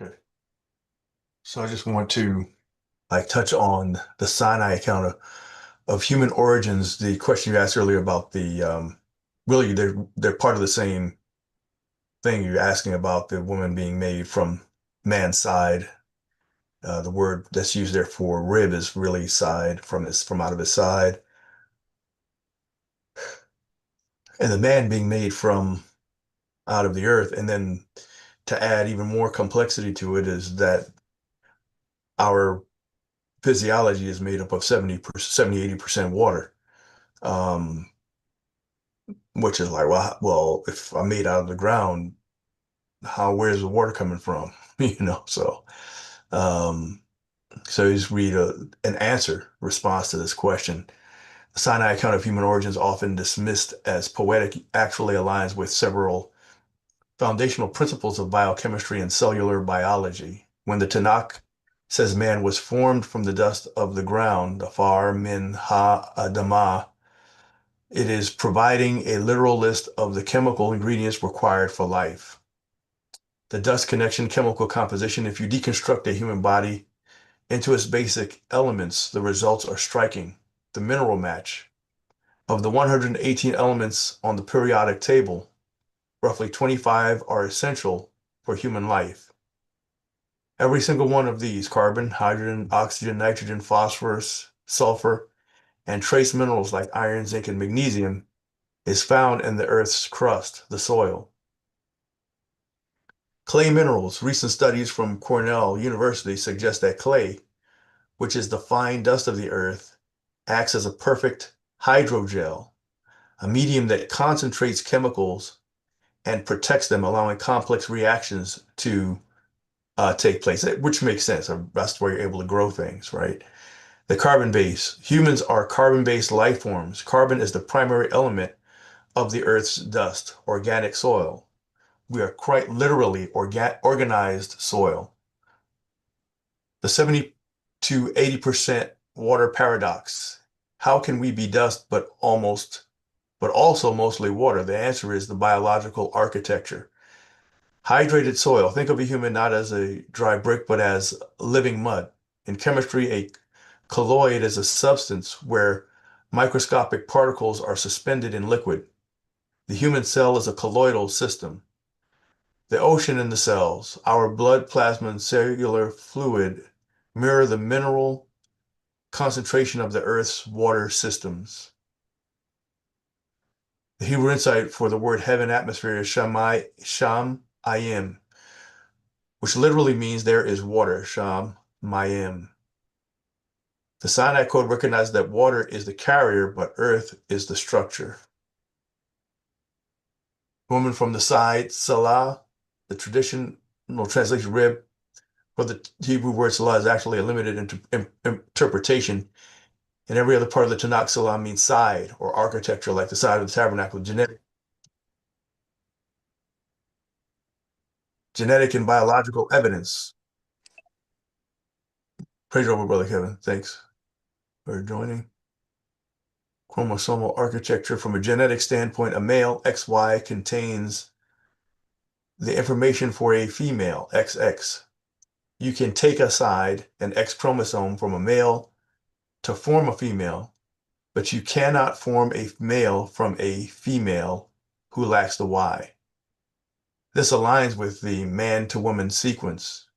Okay. So I just want to touch on the Sinai account of human origins. The question you asked earlier about the really they're part of the same thing. You're asking about the woman being made from man's side. The word that's used there for rib is really side from out of his side, and the man being made from out of the earth. And then to add even more complexity to it is that our physiology is made up of 80% water. Um, which is like, well, if I'm made out of the ground, where's the water coming from? You know, um, so you just read an answer response to this question. The Sinai account of human origins, often dismissed as poetic, actually aligns with several foundational principles of biochemistry and cellular biology. When the Tanakh says man was formed from the dust of the ground, afar min ha adamah, it is providing a literal list of the chemical ingredients required for life. The dust connection chemical composition, if you deconstruct a human body into its basic elements, the results are striking. The mineral match. Of the 118 elements on the periodic table, roughly 25 are essential for human life. Every single one of these, carbon, hydrogen, oxygen, nitrogen, phosphorus, sulfur, and trace minerals like iron, zinc, and magnesium, is found in the Earth's crust, the soil. Clay minerals. Recent studies from Cornell University suggest that clay, which is the fine dust of the earth, acts as a perfect hydrogel, a medium that concentrates chemicals and protects them, allowing complex reactions to take place, which makes sense. That's where you're able to grow things, right? The carbon base. Humans are carbon-based life forms. Carbon is the primary element of the Earth's dust, organic soil. We are quite literally organized soil. The 70 to 80% water paradox. How can we be dust but also mostly water? The answer is the biological architecture. Hydrated soil. Think of a human not as a dry brick, but as living mud. In chemistry, a colloid is a substance where microscopic particles are suspended in liquid. The human cell is a colloidal system. The ocean in the cells, our blood, plasma, and cellular fluid mirror the mineral concentration of the Earth's water systems. The Hebrew insight for the word heaven atmosphere is Shamayim, which literally means there is water, Shamayim. The Sinai Code recognizes that water is the carrier, but earth is the structure. Woman from the side, Salah, the traditional translation rib, for the Hebrew word Salah is actually a limited interpretation. In every other part of the Tanakh, Salah means side or architecture, like the side of the tabernacle. Genetic and biological evidence. Praise over, Brother Kevin. Thanks for joining. Chromosomal architecture. From a genetic standpoint, a male XY contains the information for a female XX. You can take aside an X chromosome from a male to form a female, but you cannot form a male from a female who lacks the Y. This aligns with the man to woman sequence.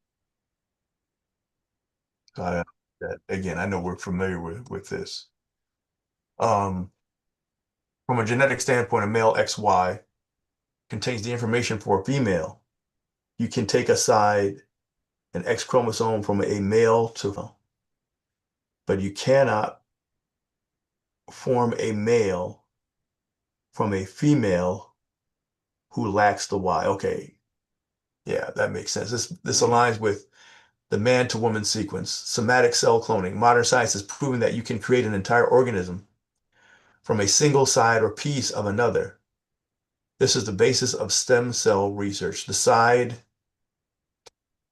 Uh, again, I know we're familiar with this. Um, from a genetic standpoint, a male XY contains the information for a female. You can take aside an X chromosome from a male to, but you cannot form a male from a female who lacks the Y. Okay, yeah, that makes sense. This aligns with the man to woman sequence, somatic cell cloning. Modern science has proven that you can create an entire organism from a single side or piece of another. This is the basis of stem cell research. The side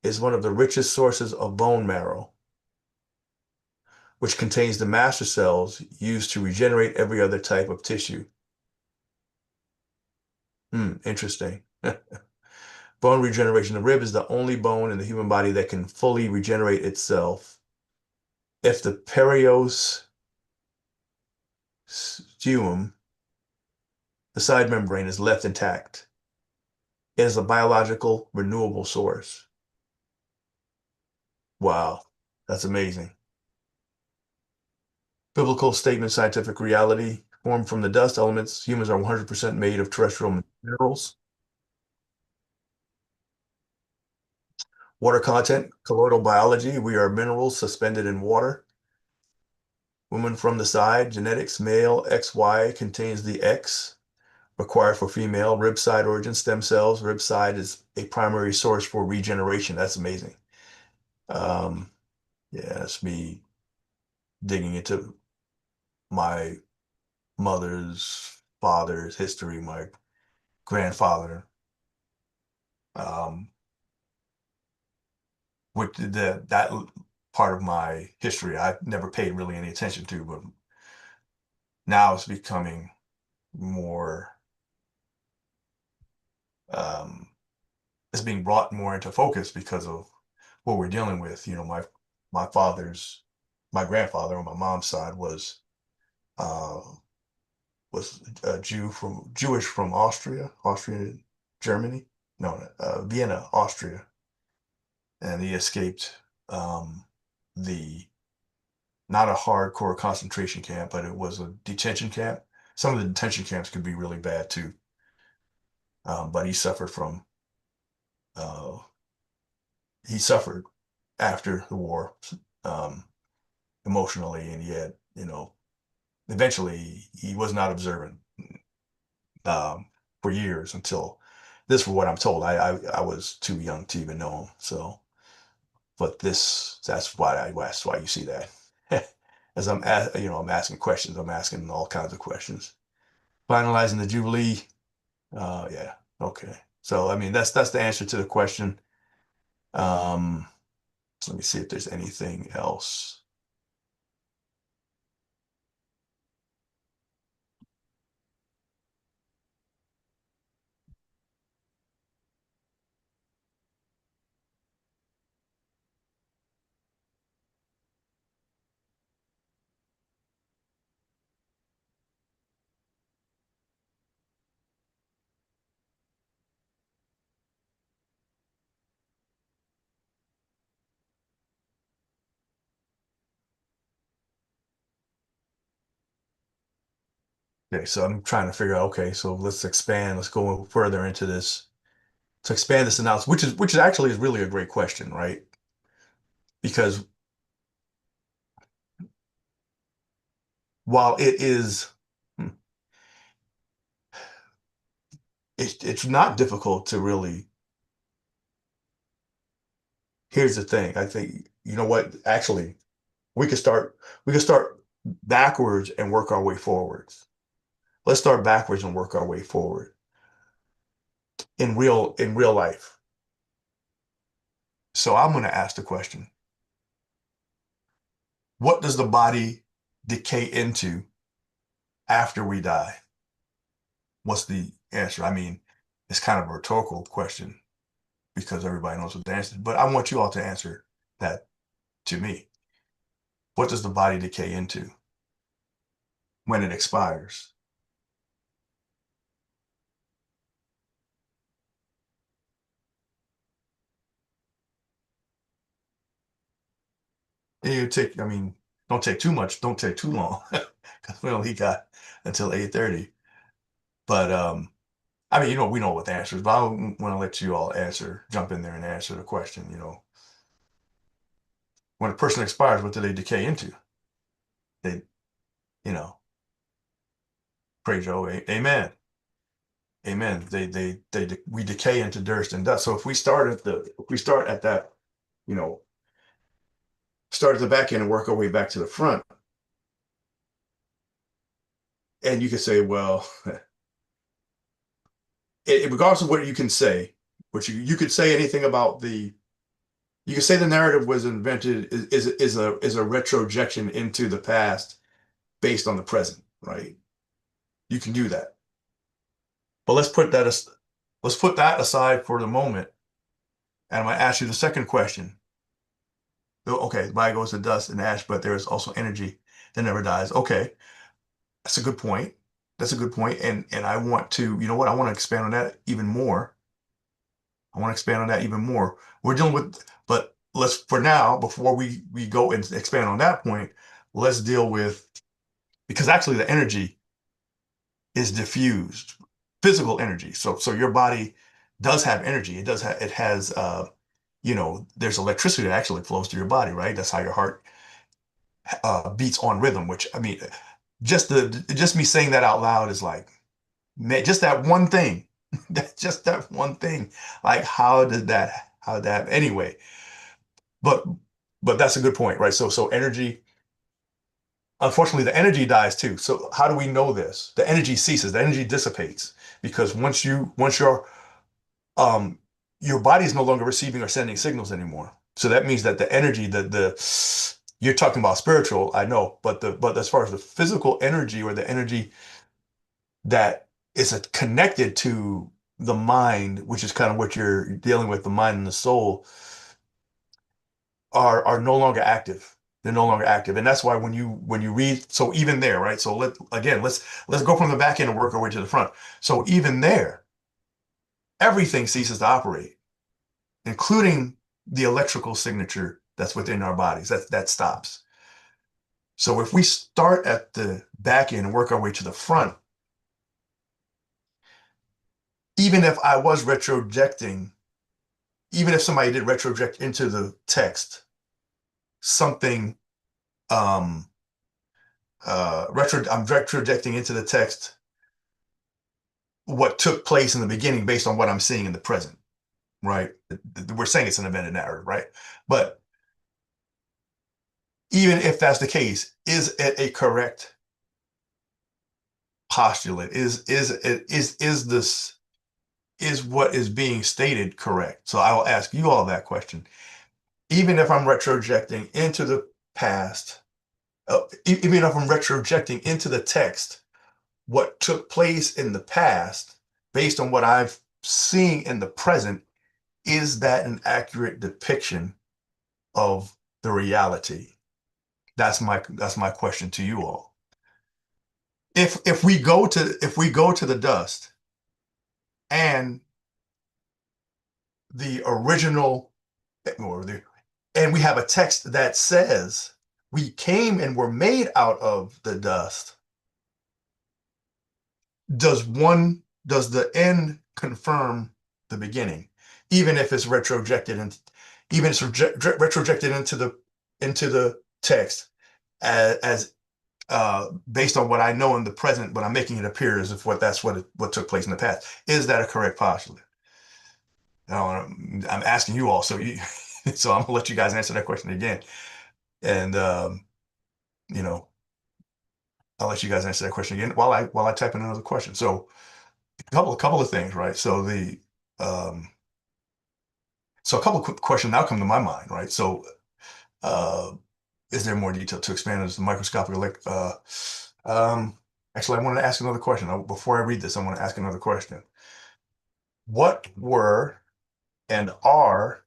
is one of the richest sources of bone marrow, which contains the master cells used to regenerate every other type of tissue. Interesting. Bone regeneration. The rib is the only bone in the human body that can fully regenerate itself if the periosteum, the side membrane, is left intact. It is a biological renewable source. Wow, that's amazing. Biblical statement, scientific reality. Formed from the dust elements, humans are 100% made of terrestrial minerals. Water content, colloidal biology. We are minerals suspended in water. Woman from the side, genetics, male XY contains the X required for female. Rib side origin, stem cells. Rib side is a primary source for regeneration. That's amazing. Um, yeah, that's me digging into my mother's father's history, my grandfather, um, which that part of my history I never paid really any attention to, but now it's becoming more, um, it's being brought more into focus because of what we're dealing with. You know, my father's, my grandfather on my mom's side uh, was a Jewish from Austria, Germany, no, Vienna, Austria, and he escaped um, the not a hardcore concentration camp, but it was a detention camp. Some of the detention camps could be really bad too. But uh, he suffered after the war, um, emotionally, and he had, eventually he was not observant um, for years until this, for what I'm told. I was too young to even know him. So, but that's why you see that. As I'm asking questions, I'm asking all kinds of questions. Finalizing the Jubilee. Yeah. Okay. So, I mean, that's the answer to the question. Um, Let me see if there's anything else. Okay, so I'm trying to figure out, okay, so let's expand, let's go further into this to expand this analysis, which is actually is really a great question, right? Because while it is, hmm, it's not difficult to really, here's the thing. I think, you know what, actually, we could start backwards and work our way forwards. Let's start backwards and work our way forward in real life. So I'm going to ask the question, what does the body decay into after we die? What's the answer? I mean, it's kind of a rhetorical question because everybody knows what the answer is, but I want you all to answer that to me. What does the body decay into when it expires? I mean, don't take too much, don't take too long because we only got until 8:30. But I mean, we know what the answer is, but I want to let you all jump in there and answer the question, when a person expires, what do they decay into? They, you know, pray Joe, amen. Amen. We decay into dirt and dust. So if we start at that, you know, start at the back end and work our way back to the front, and you could say, well, regardless of what you can say, which you could say anything about you could say the narrative was invented is a retrojection into the past based on the present, right? You can do that. But let's put that aside. let's put that aside for the moment. And I'm going to ask you the second question. Okay, the body goes to dust and ash, but there is also energy that never dies. Okay, that's a good point. That's a good point. And I want to, you know what? I want to expand on that even more. I want to expand on that even more. We're dealing with, but let's for now, before we go and expand on that point, let's deal with because actually the energy is diffused, physical energy. So your body does have energy. It has there's electricity that actually flows through your body, right? That's how your heart beats on rhythm, which I mean, just me saying that out loud is like, man, just that one thing, just that one thing. Like, how did that, anyway, but, but that's a good point, right? So energy, unfortunately, the energy dies too. So how do we know this? The energy ceases, the energy dissipates because once um, your body is no longer receiving or sending signals anymore. So that means that the energy, the you're talking about spiritual, I know, but as far as the physical energy or the energy that is connected to the mind, which is kind of what you're dealing with, the mind and the soul, are no longer active. They're no longer active, and that's why when you read, so even there, right? So let's go from the back end and work our way to the front. So even there, everything ceases to operate, including the electrical signature that's within our bodies. That stops. So if we start at the back end and work our way to the front, even if I was retrojecting, even if somebody did retroject into the text something, um I'm retrojecting into the text what took place in the beginning based on what I'm seeing in the present, right? We're saying it's an invented narrative, right? But even if that's the case, is it a correct postulate? Is this is what is being stated correct? So I will ask you all that question. Even if I'm retrojecting into the past, even if I'm retrojecting into the text what took place in the past based on what I've seen in the present, is that an accurate depiction of the reality? That's my question to you all. If we go to the dust and the original or the and we have a text that says we came and were made out of the dust, does the end confirm the beginning, even if it's retrojected and even if it's retrojected into the text as based on what I know in the present, but I'm making it appear as if what took place in the past. Is that a correct postulate? I'm asking you all, so I'm gonna let you guys answer that question again, and you know, I'll let you guys answer that question again while I type in another question. So a couple of things, right? Um, so a couple of quick questions now come to my mind, right? So uh, is there more detail to expand as the microscopic um, actually, I wanted to ask another question. Before I read this, I want to ask another question. What were and are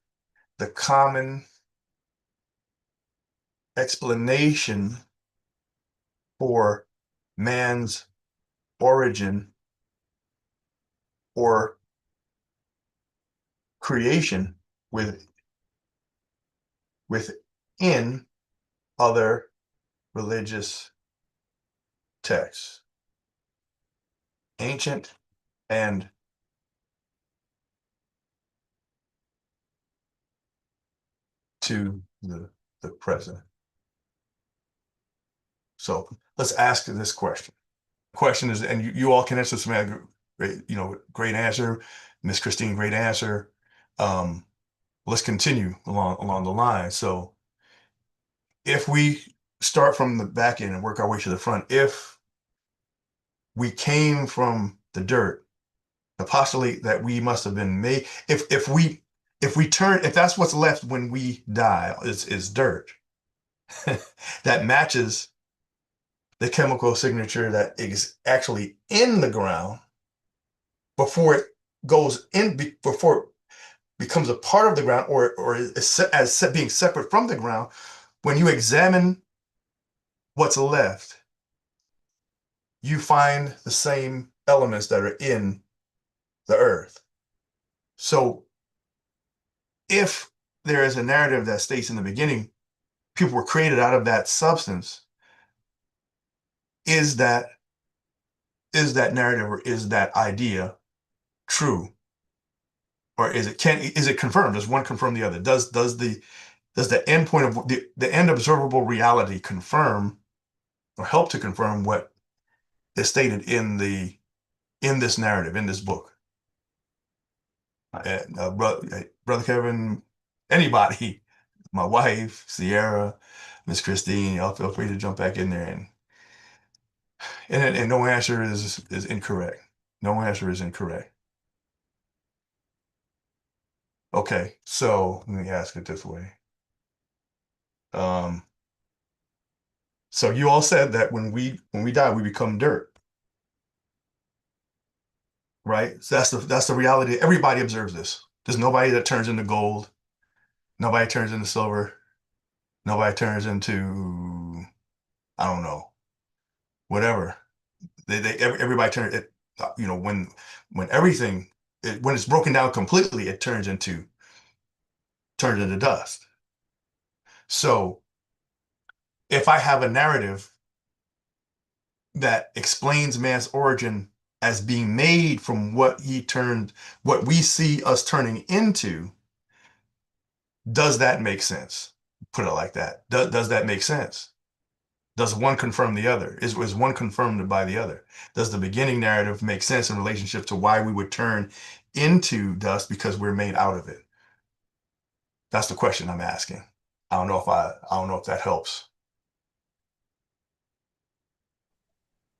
the common explanation for man's origin or creation with within other religious texts, ancient and to the present? So let's ask this question. Question is, and you all can answer some great, great answer. Miss Christine, great answer. Um, let's continue along the line. So if we start from the back end and work our way to the front, if we came from the dirt, the postulate that we must have been made, if that's what's left when we die is dirt, that matches the chemical signature that is actually in the ground before it goes in before it becomes a part of the ground, or is being separate from the ground, when you examine what's left, you find the same elements that are in the earth. So if there is a narrative that states in the beginning people were created out of that substance, is that narrative, or is that idea true? Or is it confirmed? Does one confirm the other? Does the end point of the end observable reality confirm or help to confirm what is stated in this narrative, in this book? Brother Kevin, anybody, my wife, Sierra, Miss Christine, y'all feel free to jump back in there, and no answer is incorrect. No answer is incorrect. Okay, so let me ask it this way. Um, so you all said that when we die, we become dirt, right? So that's the reality. Everybody observes this. There's nobody that turns into gold. Nobody turns into silver. Nobody turns into, I don't know, whatever. Everybody turns it. When everything when it's broken down completely, it turns into dust. So if I have a narrative that explains man's origin as being made from what we see us turning into, does that make sense? Put it like that. Does that make sense? Does one confirm the other? Is one confirmed by the other? Does the beginning narrative make sense in relationship to why we would turn into dust because we're made out of it? That's the question I'm asking. I don't know if that helps.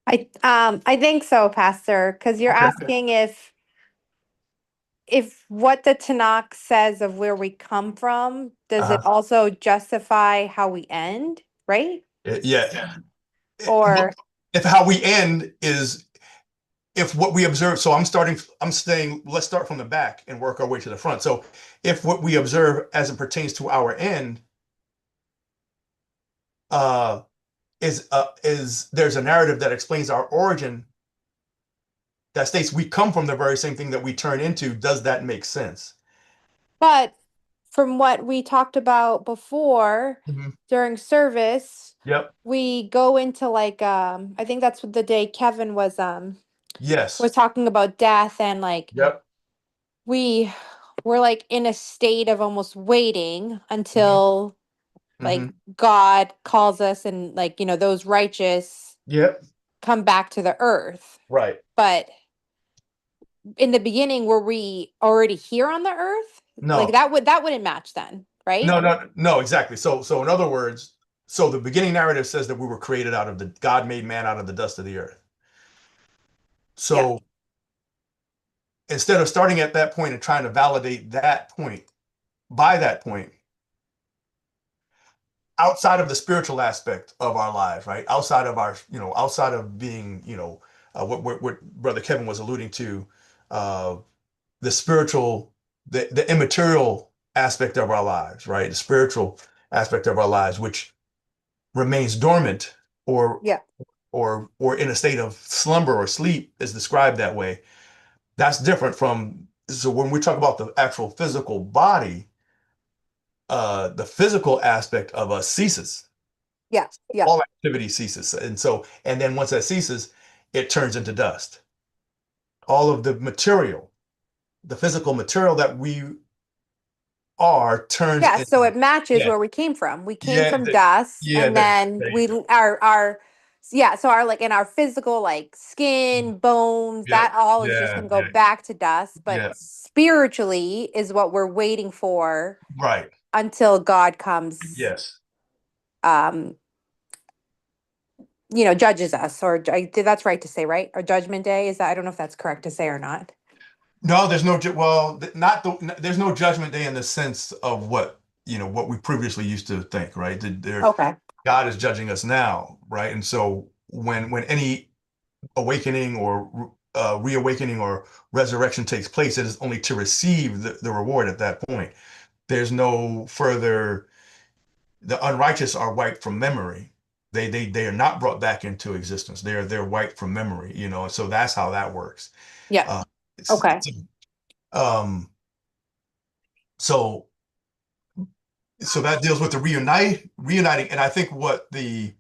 I think so, Pastor, because you're Okay. asking if what the Tanakh says of where we come from, does it Uh-huh. also justify how we end, right? Yeah. Or If how we end is if what we observe, so I'm saying, let's start from the back and work our way to the front. So if what we observe as it pertains to our end uh, is there's a narrative that explains our origin that states we come from the very same thing that we turn into, does that make sense? but from what we talked about before Mhm. during service, Yep. we go into like I think that's what the day Kevin was Yes. talking about death and like Yep. we were like in a state of almost waiting Hmm. until like Hmm. God calls us and like, those righteous Yep. come back to the earth. Right. But in the beginning, were we already here on the earth? Like No. that wouldn't match then, right? No, exactly. So in other words, so the beginning narrative says that we were created out of the God made man out of the dust of the earth. Yeah. So instead of starting at that point and trying to validate that point, by that point, outside of the spiritual aspect of our lives, right? Outside of being, what Brother Kevin was alluding to, uh, the spiritual, the immaterial aspect of our lives, right? The spiritual aspect of our lives, which remains dormant or Yeah. or in a state of slumber or sleep is described that way. That's different from, so when we talk about the actual physical body, the physical aspect of us ceases. Yeah. Yeah. All activity ceases. And then once that ceases, it turns into dust. All of the material, the physical material that we are turns Yeah. into, So it matches yeah, where we came from. We came yeah, from dust yeah, and then there you we go. our yeah, so our like in our physical like skin, bones, Yep, that all is just yeah, gonna go yeah, back to dust. But yeah, spiritually is what we're waiting for right. until God comes Yes. um judges us that's right to say, right? Or judgment day. Is that, I don't know if that's correct to say or not. No, there's no, well, not there's no judgment day in the sense of what we previously used to think, right? Okay. God is judging us now, right? And so when any awakening or reawakening or resurrection takes place, it is only to receive the reward at that point. There's no further, the unrighteous are wiped from memory. They are not brought back into existence. They're wiped from memory, you know, and so that's how that works. Yeah. Uh, it's, Okay. um, so so that deals with the reuniting, and I think what the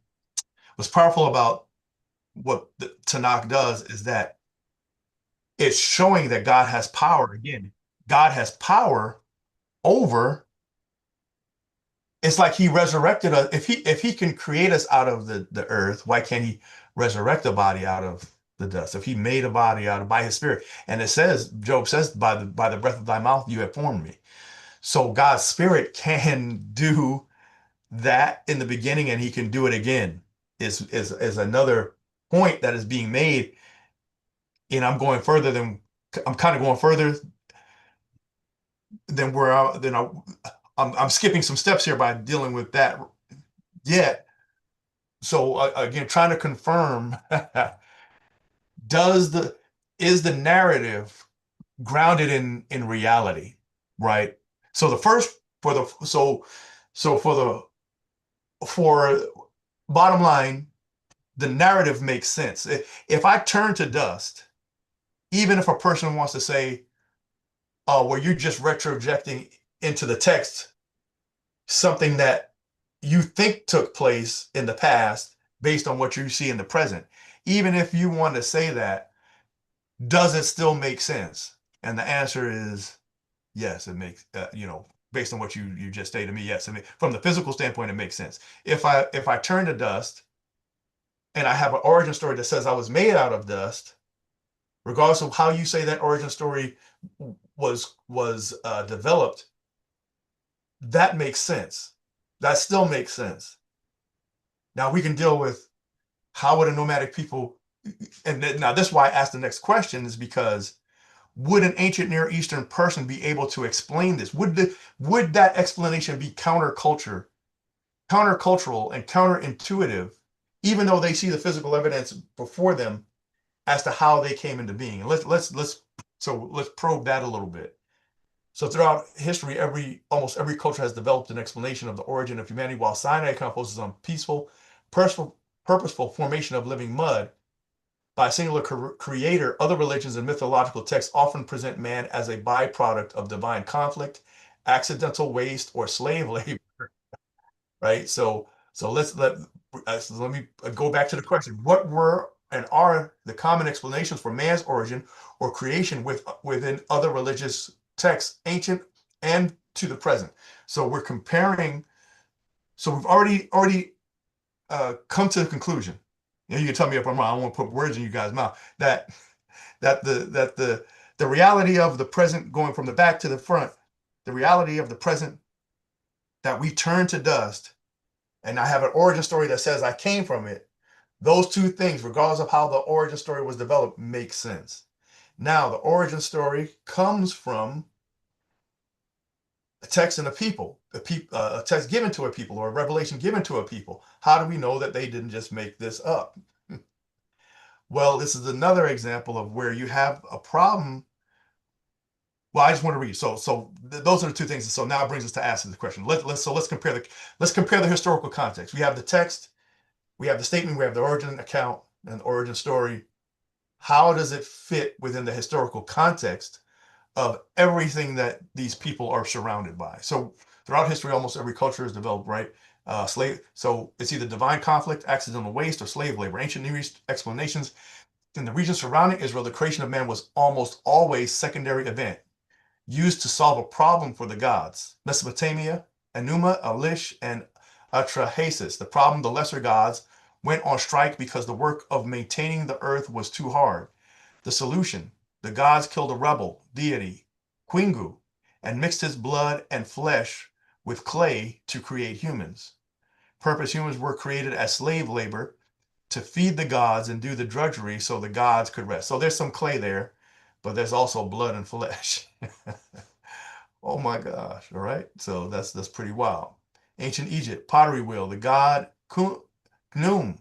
what's powerful about what the Tanakh does is that it's showing that God has power again. God has power over. It's like he resurrected us. If he can create us out of the earth, why can't he resurrect a body out of the dust? If he made a body out of by his spirit, and it says, Job says, by the breath of thy mouth you have formed me. So God's spirit can do that in the beginning, and he can do it again. Is another point that is being made. And I'm kind of going further than where I'm skipping some steps here by dealing with that yet. So again, trying to confirm does the is the narrative grounded in reality, right? So the first for the so for bottom line, the narrative makes sense. If I turn to dust, even if a person wants to say, "Oh, well, you're just retrojecting into the text something that you think took place in the past based on what you see in the present," even if you want to say that, does it still make sense? And the answer is yes, it makes, based on what you just stated to me, yes. I mean, from the physical standpoint, it makes sense. If I turn to dust and I have an origin story that says I was made out of dust, regardless of how you say that origin story was developed, that makes sense. That still makes sense. Now we can deal with how would a nomadic people, and now this is why I asked the next question, is because would an ancient Near Eastern person be able to explain this? Would that explanation be countercultural and counterintuitive, even though they see the physical evidence before them as to how they came into being? And let's probe that a little bit. So throughout history, almost every culture has developed an explanation of the origin of humanity, while Sinai focuses on peaceful, purposeful formation of living mud by a singular creator. Other religions and mythological texts often present man as a byproduct of divine conflict, accidental waste, or slave labor, right? So let me go back to the question. What were and are the common explanations for man's origin or creation within other religious texts, ancient and to the present? So we're comparing. So we've already come to the conclusion. You can tell me if I'm wrong. I don't want to put words in you guys' mouth. That the reality of the present going from the back to the front, the reality of the present that we turn to dust, and I have an origin story that says I came from it. Those two things, regardless of how the origin story was developed, make sense. Now, the origin story comes from a text and a text given to a people or a revelation given to a people. How do we know that they didn't just make this up? Well, this is another example of where you have a problem. Well, I just want to read. Those are the two things. So now it brings us to asking the question. Let's compare the historical context. We have the text, we have the statement, we have the origin account and the origin story. How does it fit within the historical context of everything that these people are surrounded by? So throughout history, almost every culture has developed, right? So it's either divine conflict, accidental waste, or slave labor. Ancient Near East explanations in the region surrounding Israel, the creation of man was almost always secondary event used to solve a problem for the gods. Mesopotamia, Enuma, Elish, and Atrahasis. The problem, the lesser gods went on strike because the work of maintaining the earth was too hard. The solution, the gods killed a rebel deity, Quingu, and mixed his blood and flesh with clay to create humans. Purpose, humans were created as slave labor to feed the gods and do the drudgery so the gods could rest. So there's some clay there, but there's also blood and flesh. Oh my gosh. All right. So that's pretty wild. Ancient Egypt, pottery wheel, the god Khnum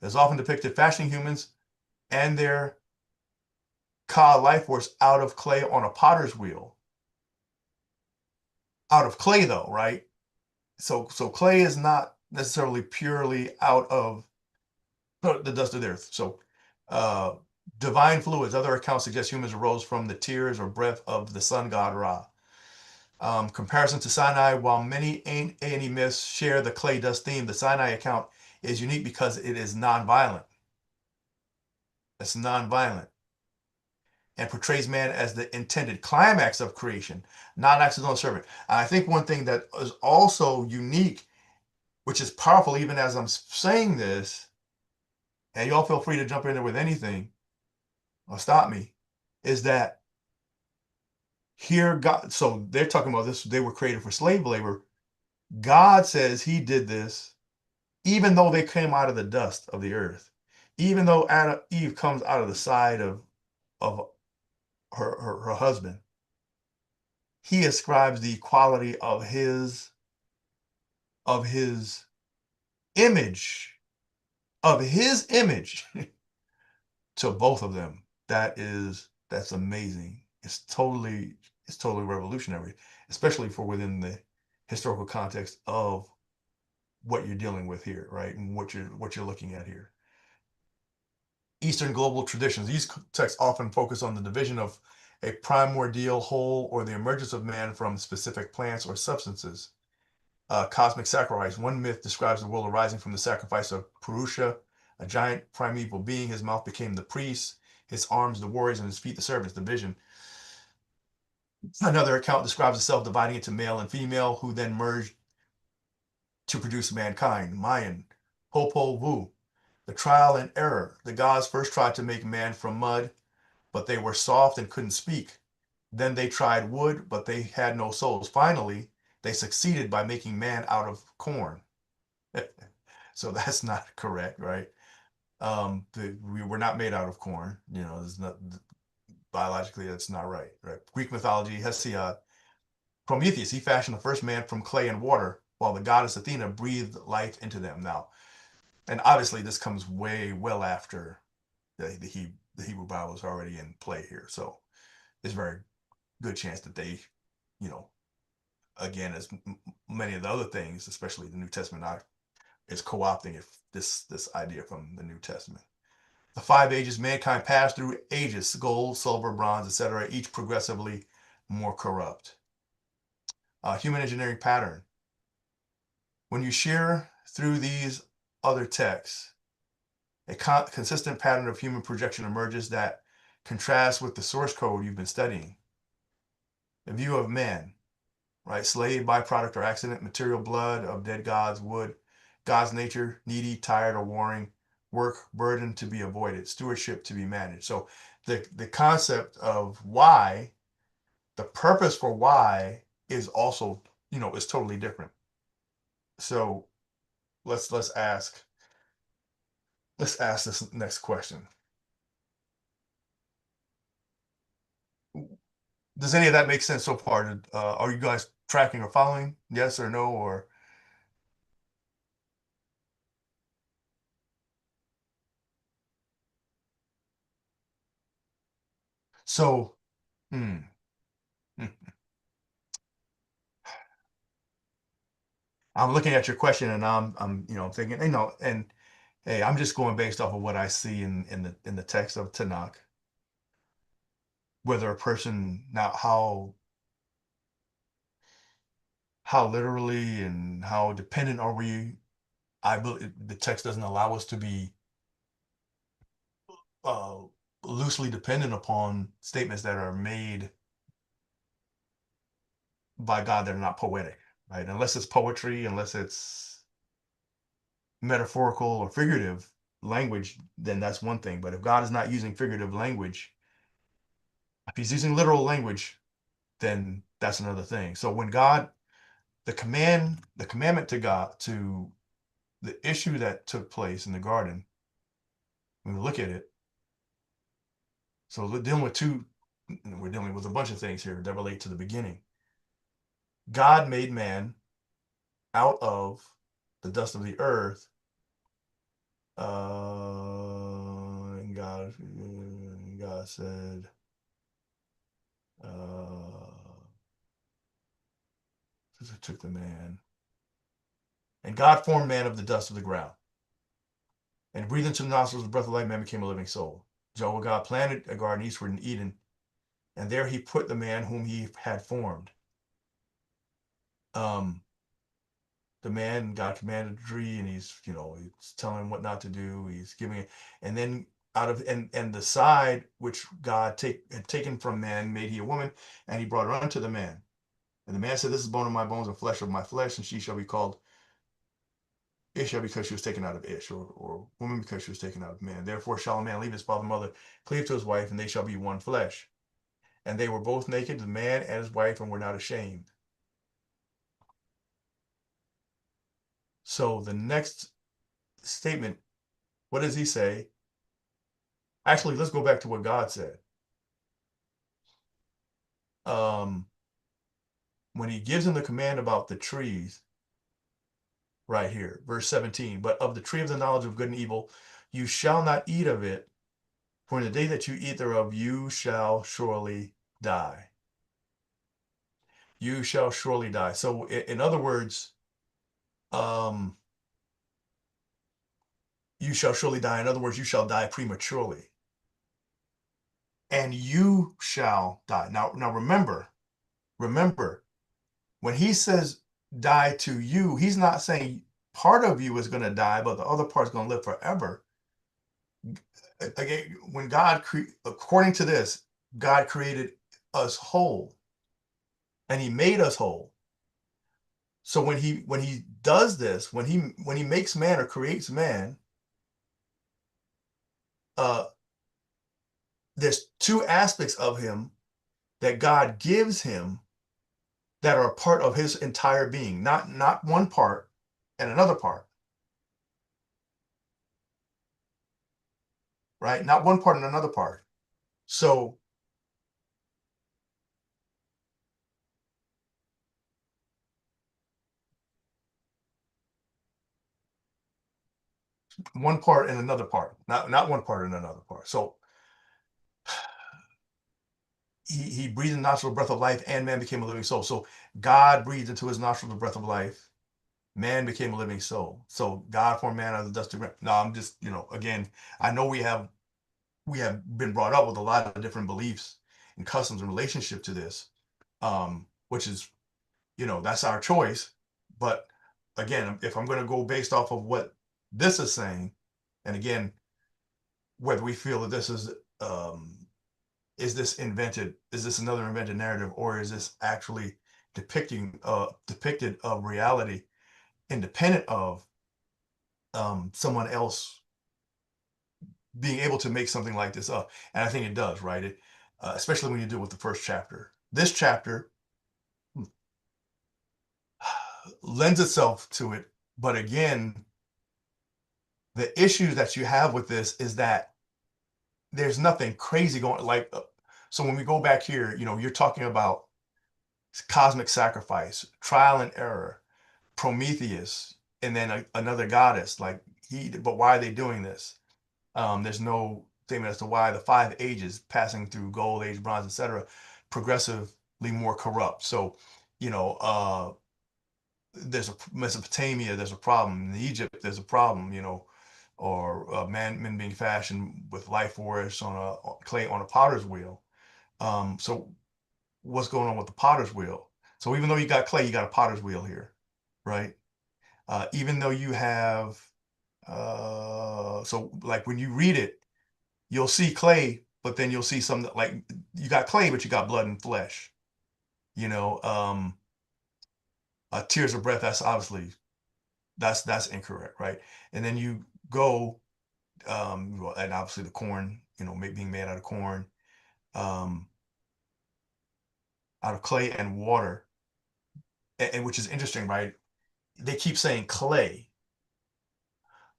is often depicted fashioning humans and their Ka life force out of clay on a potter's wheel. Out of clay though, right? So clay is not necessarily purely out of the dust of the earth. So uh divine fluids, other accounts suggest humans arose from the tears or breath of the sun god Ra. Comparison to Sinai, while many A&E myths share the clay dust theme, the Sinai account is unique because it is non-violent. It's non-violent and portrays man as the intended climax of creation, not accidental servant. And I think one thing that is also unique, which is powerful even as I'm saying this, and y'all feel free to jump in there with anything or stop me, is that here God, so they're talking about this, they were created for slave labor. God says he did this even though they came out of the dust of the earth, even though Eve comes out of the side of her husband, he ascribes the equality of his image, of his image to both of them. That's amazing. It's totally revolutionary, especially for within the historical context of what you're dealing with here, right? And what you're looking at here. Eastern global traditions. These texts often focus on the division of a primordial whole or the emergence of man from specific plants or substances. Cosmic sacrifice. One myth describes the world arising from the sacrifice of Purusha, a giant primeval being. His mouth became the priests, his arms the warriors, and his feet the servants. The vision. Another account describes itself dividing into male and female, who then merged to produce mankind. Mayan. Popol Vuh. The trial and error. The gods first tried to make man from mud, but they were soft and couldn't speak. Then they tried wood, but they had no souls. Finally, they succeeded by making man out of corn. So that's not correct, right? We were not made out of corn. You know, there's not biologically that's not right. Right? Greek mythology, Hesiod, Prometheus, he fashioned the first man from clay and water, while the goddess Athena breathed life into them. Now, and obviously this comes way well after the Hebrew Bible is already in play here. So there's a very good chance that they, you know, again, as many of the other things, especially the New Testament, is co-opting this idea from the New Testament. The 5 ages, mankind passed through ages: gold, silver, bronze, etc., each progressively more corrupt. Human engineering pattern. When you share through these other texts, a consistent pattern of human projection emerges that contrasts with the source code you've been studying. The view of man, right? Slave, byproduct, or accident, material, blood of dead gods, wood, God's nature, needy, tired, or warring, work, burden to be avoided, stewardship to be managed. So the concept of why, the purpose for why is also, is totally different. So let's ask this next question. Does any of that make sense so far? Are you guys tracking or following? Yes or no? Or so? Hmm. I'm looking at your question and I'm thinking, and hey, I'm just going based off of what I see in the text of Tanakh. Whether a person now how literally and how dependent are we? I believe the text doesn't allow us to be uh, loosely dependent upon statements that are made by God that are not poetic, right? Unless it's poetry, unless it's metaphorical or figurative language, then that's one thing. But if God is not using figurative language, if he's using literal language, then that's another thing. So when God, the commandment to God, to the issue that took place in the garden, when we look at it, so we're dealing with a bunch of things here that relate to the beginning. God made man out of the dust of the earth. And God said, Uh, took the man. And God formed man of the dust of the ground. And breathed into the nostrils the breath of life, man became a living soul. Jehovah God planted a garden eastward in Eden, and there he put the man whom he had formed. Um, the man, God commanded the tree, and he's telling him what not to do. He's giving it, and then out of and the side which God had taken from man made he a woman, and he brought her unto the man. And the man said, "This is bone of my bones and flesh of my flesh, and she shall be called Isha because she was taken out of Ish, or woman because she was taken out of man. Therefore shall a man leave his father and mother, cleave to his wife, and they shall be one flesh. And they were both naked, the man and his wife, and were not ashamed." So the next statement, what does he say? Actually, let's go back to what God said. Um, when he gives him the command about the trees, right here, verse 17, but of the tree of the knowledge of good and evil, you shall not eat of it, for in the day that you eat thereof, you shall surely die. You shall surely die. So, in other words, um, you shall surely die. In other words, you shall die prematurely, and you shall die. Now, remember, when he says die to you, he's not saying part of you is going to die, but the other part is going to live forever. Again, when according to this, God created us whole, and He made us whole. So when he does this, when he makes man or creates man, uh, there's two aspects of him that God gives him that are a part of his entire being, not one part and another part, right? Not one part and another part. So one part and another part, not one part and another part. So he breathed in the nostril the breath of life, and man became a living soul. So God breathed into his nostril the breath of life, man became a living soul. So God formed man out of the dust of the ground. No, I'm just, again, I know we have been brought up with a lot of different beliefs and customs in relationship to this, which is, that's our choice. But again, if I'm going to go based off of what this is saying, and again, whether we feel that this is this invented, is this another invented narrative, or is this actually depicted of reality independent of someone else being able to make something like this up? And I think it does, right? Especially when you deal with the first chapter. This chapter lends itself to it, but again, the issue that you have with this is that there's nothing crazy going like. So when we go back here, you're talking about cosmic sacrifice, trial and error, Prometheus, and then another goddess. Like but why are they doing this? There's no statement as to why the 5 ages, passing through gold age, bronze, etc., progressively more corrupt. So, there's a Mesopotamia, there's a problem. In Egypt, there's a problem. Or men being fashioned with life force on a clay on a potter's wheel. So what's going on with the potter's wheel? So even though you got clay, you got a potter's wheel here, right? Even though you have, so like when you read it, you'll see clay, but then you'll see some like you got clay, but you got blood and flesh. You know, tears of breath. That's obviously that's incorrect, right? And then you go, and obviously the corn, being made out of corn, um, out of clay and water, and which is interesting, right? They keep saying clay,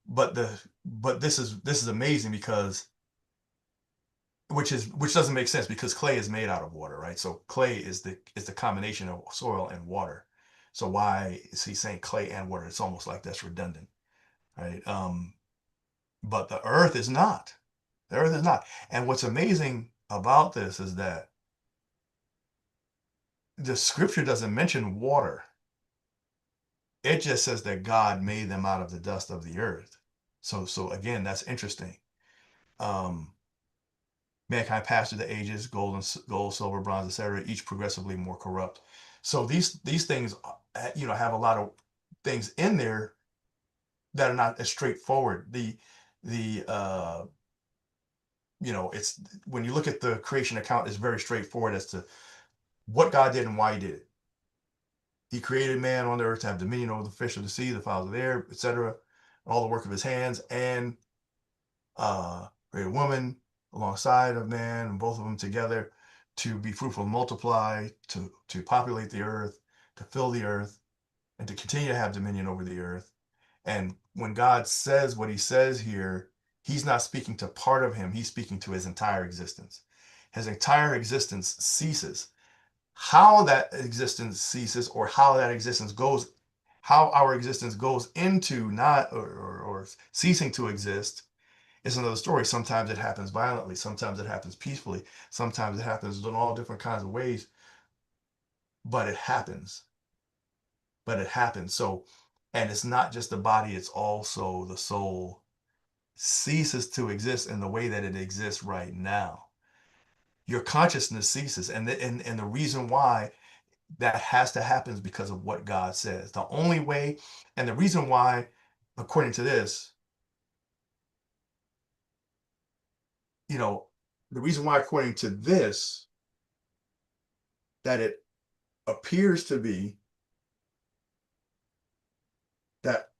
but this is amazing because which doesn't make sense because clay is made out of water, right? So clay is the combination of soil and water. So why is he saying clay and water? It's almost like that's redundant, right? But the earth is not. The earth is not. And what's amazing about this is that the scripture doesn't mention water. It just says that God made them out of the dust of the earth. So again, that's interesting. Um, Mankind passed through the ages, gold, silver, bronze, etc., each progressively more corrupt. So these things, have a lot of things in there that are not as straightforward. It's when you look at the creation account, it's very straightforward as to what God did and why He did it. He created man on the earth to have dominion over the fish of the sea, the fowls of the air, etc., all the work of His hands, and create a woman alongside of man, and both of them together to be fruitful and multiply, to populate the earth, to fill the earth, and to continue to have dominion over the earth. And when God says what He says here, He's not speaking to part of Him, He's speaking to His entire existence. His entire existence ceases. How that existence ceases, or how that existence goes, how our existence goes into not or ceasing to exist, is another story. Sometimes it happens violently, sometimes it happens peacefully, sometimes it happens in all different kinds of ways, but it happens. But it happens. So, and it's not just the body, it's also the soul ceases to exist in the way that it exists right now. Your consciousness ceases. And the reason why that has to happen is because of what God says. The only way, and the reason why, according to this, you know, the reason why, according to this, that it appears to be that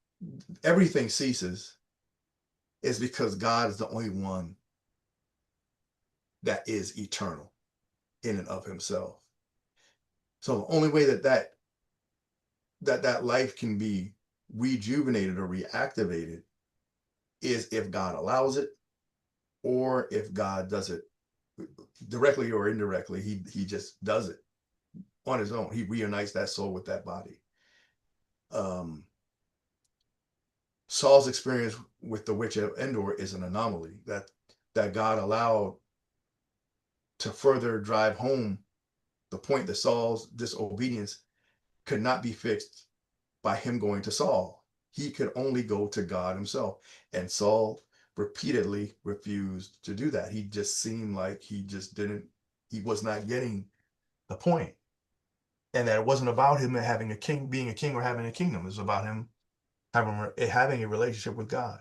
everything ceases is because God is the only one that is eternal in and of Himself. So the only way that life can be rejuvenated or reactivated is if God allows it, or if God does it directly or indirectly. He just does it on His own. He reunites that soul with that body. Um, Saul's experience with the witch of Endor is an anomaly that God allowed to further drive home the point that Saul's disobedience could not be fixed by him going to Saul. He could only go to God Himself. And Saul repeatedly refused to do that. He just seemed like he was not getting the point. And that it wasn't about him being a king or having a kingdom. It was about him having a relationship with God,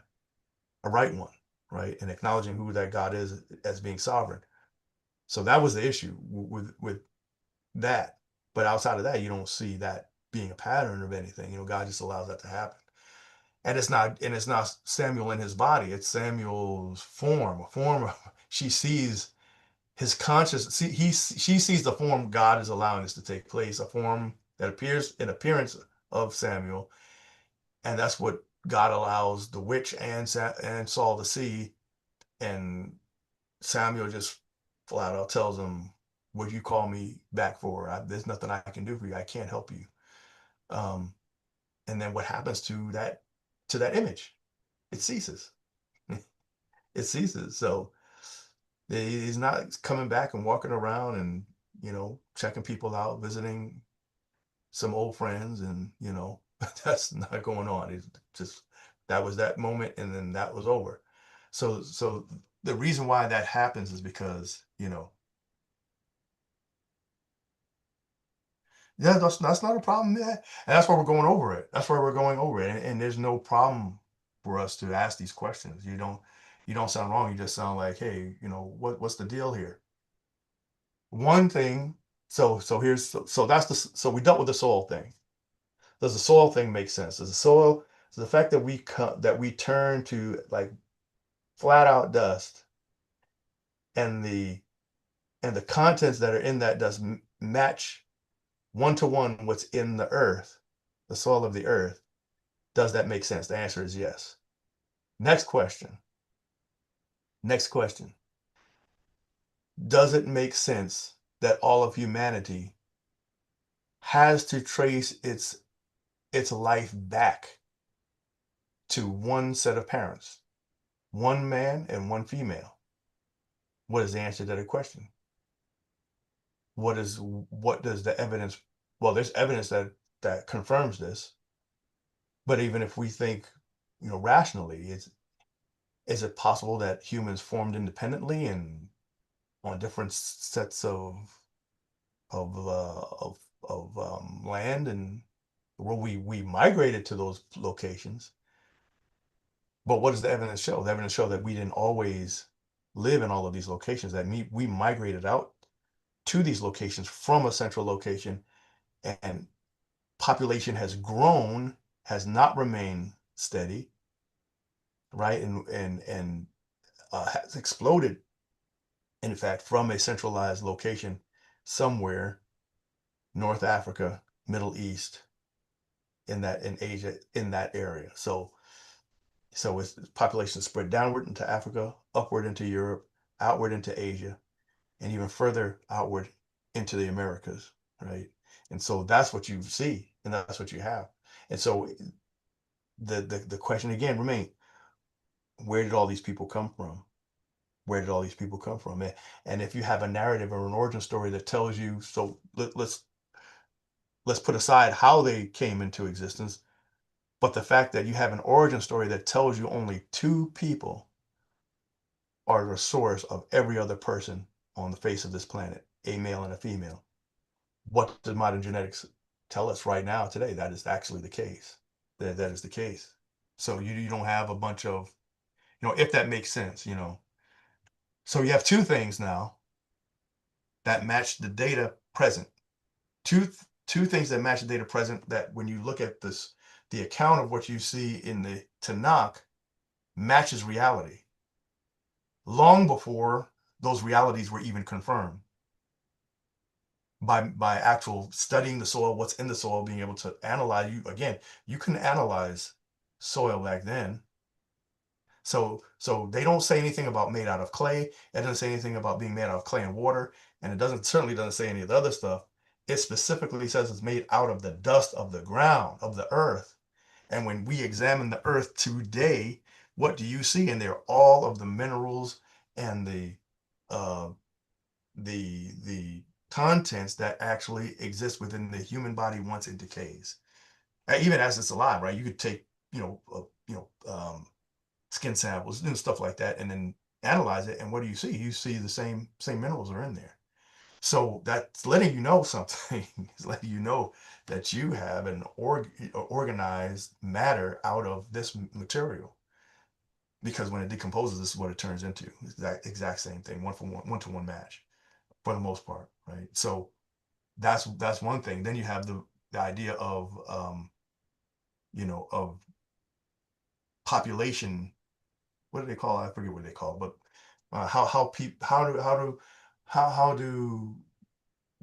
a right one, right? And acknowledging who that God is as being sovereign. So that was the issue with that. But outside of that, you don't see that being a pattern of anything. God just allows that to happen. And it's not Samuel in his body, it's Samuel's form, a form of she sees his conscious she sees the form God is allowing this to take place, a form that appears in appearance of Samuel, and that's what God allows the witch and Saul to see. And Samuel just flat out tells him, what you call me back for? There's nothing I can do for you. I can't help you. um and then what happens to that image? It ceases. It ceases. So he's not coming back and walking around and checking people out, visiting some old friends, and that's not going on. It's just that was that moment, and then that was over. So the reason why that happens is because yeah, that's not a problem. Yeah, and that's why we're going over it. That's why we're going over it, and there's no problem for us to ask these questions. You don't sound wrong. You just sound like, hey, what's the deal here? One thing. So that's so we dealt with the soil thing. Does the soil thing make sense? Does the soil, so the fact that we turn to like flat out dust, and the contents that are in that dust match one to one what's in the earth, the soil of the earth. Does that make sense? The answer is yes. Next question. Next question. Does it make sense that all of humanity has to trace its life back to one set of parents, one man and one female? What is the answer to that question? what does the evidence, well, there's evidence that confirms this, but even if we think, rationally, is it possible that humans formed independently and on different sets of land, and well, we migrated to those locations, but what does the evidence show? The evidence show that we didn't always live in all of these locations, that we migrated out to these locations from a central location, and population has grown, has not remained steady, right? And has exploded, in fact, from a centralized location somewhere, North Africa, Middle East, in Asia, in that area. So it's population spread downward into Africa, upward into Europe, outward into Asia, and even further outward into the Americas, right? And so that's what you see, and that's what you have. And so the question again remains, where did all these people come from? Where did all these people come from? And if you have a narrative or an origin story that tells you, so let's put aside how they came into existence, but the fact that you have an origin story that tells you only two people are the source of every other person on the face of this planet, a male and a female. What does modern genetics tell us right now today? That is actually the case. That is the case. So you don't have a bunch of, if that makes sense. So you have two things now that match the data present. Two things that match the data present, that when you look at this, the account of what you see in the Tanakh matches reality long before those realities were even confirmed by actual studying the soil, what's in the soil, being able to analyze. You can analyze soil back then. So they don't say anything about made out of clay. It doesn't say anything about being made out of clay and water, and it certainly doesn't say any of the other stuff. It specifically says it's made out of the dust of the ground, of the earth. And when we examine the earth today, what do you see in there? All of the minerals and uh, the contents that actually exist within the human body once it decays, even as it's alive, right? You could take, skin samples and stuff like that, and then analyze it. And what do you see? You see the same minerals are in there. So that's letting you know something. It's letting you know that you have an organized matter out of this material, because when it decomposes, this is what it turns into. It's that exact same thing, one to one match for the most part, right? So that's one thing. Then you have the idea of of population. What do they call it? I forget what they call it, but how people how do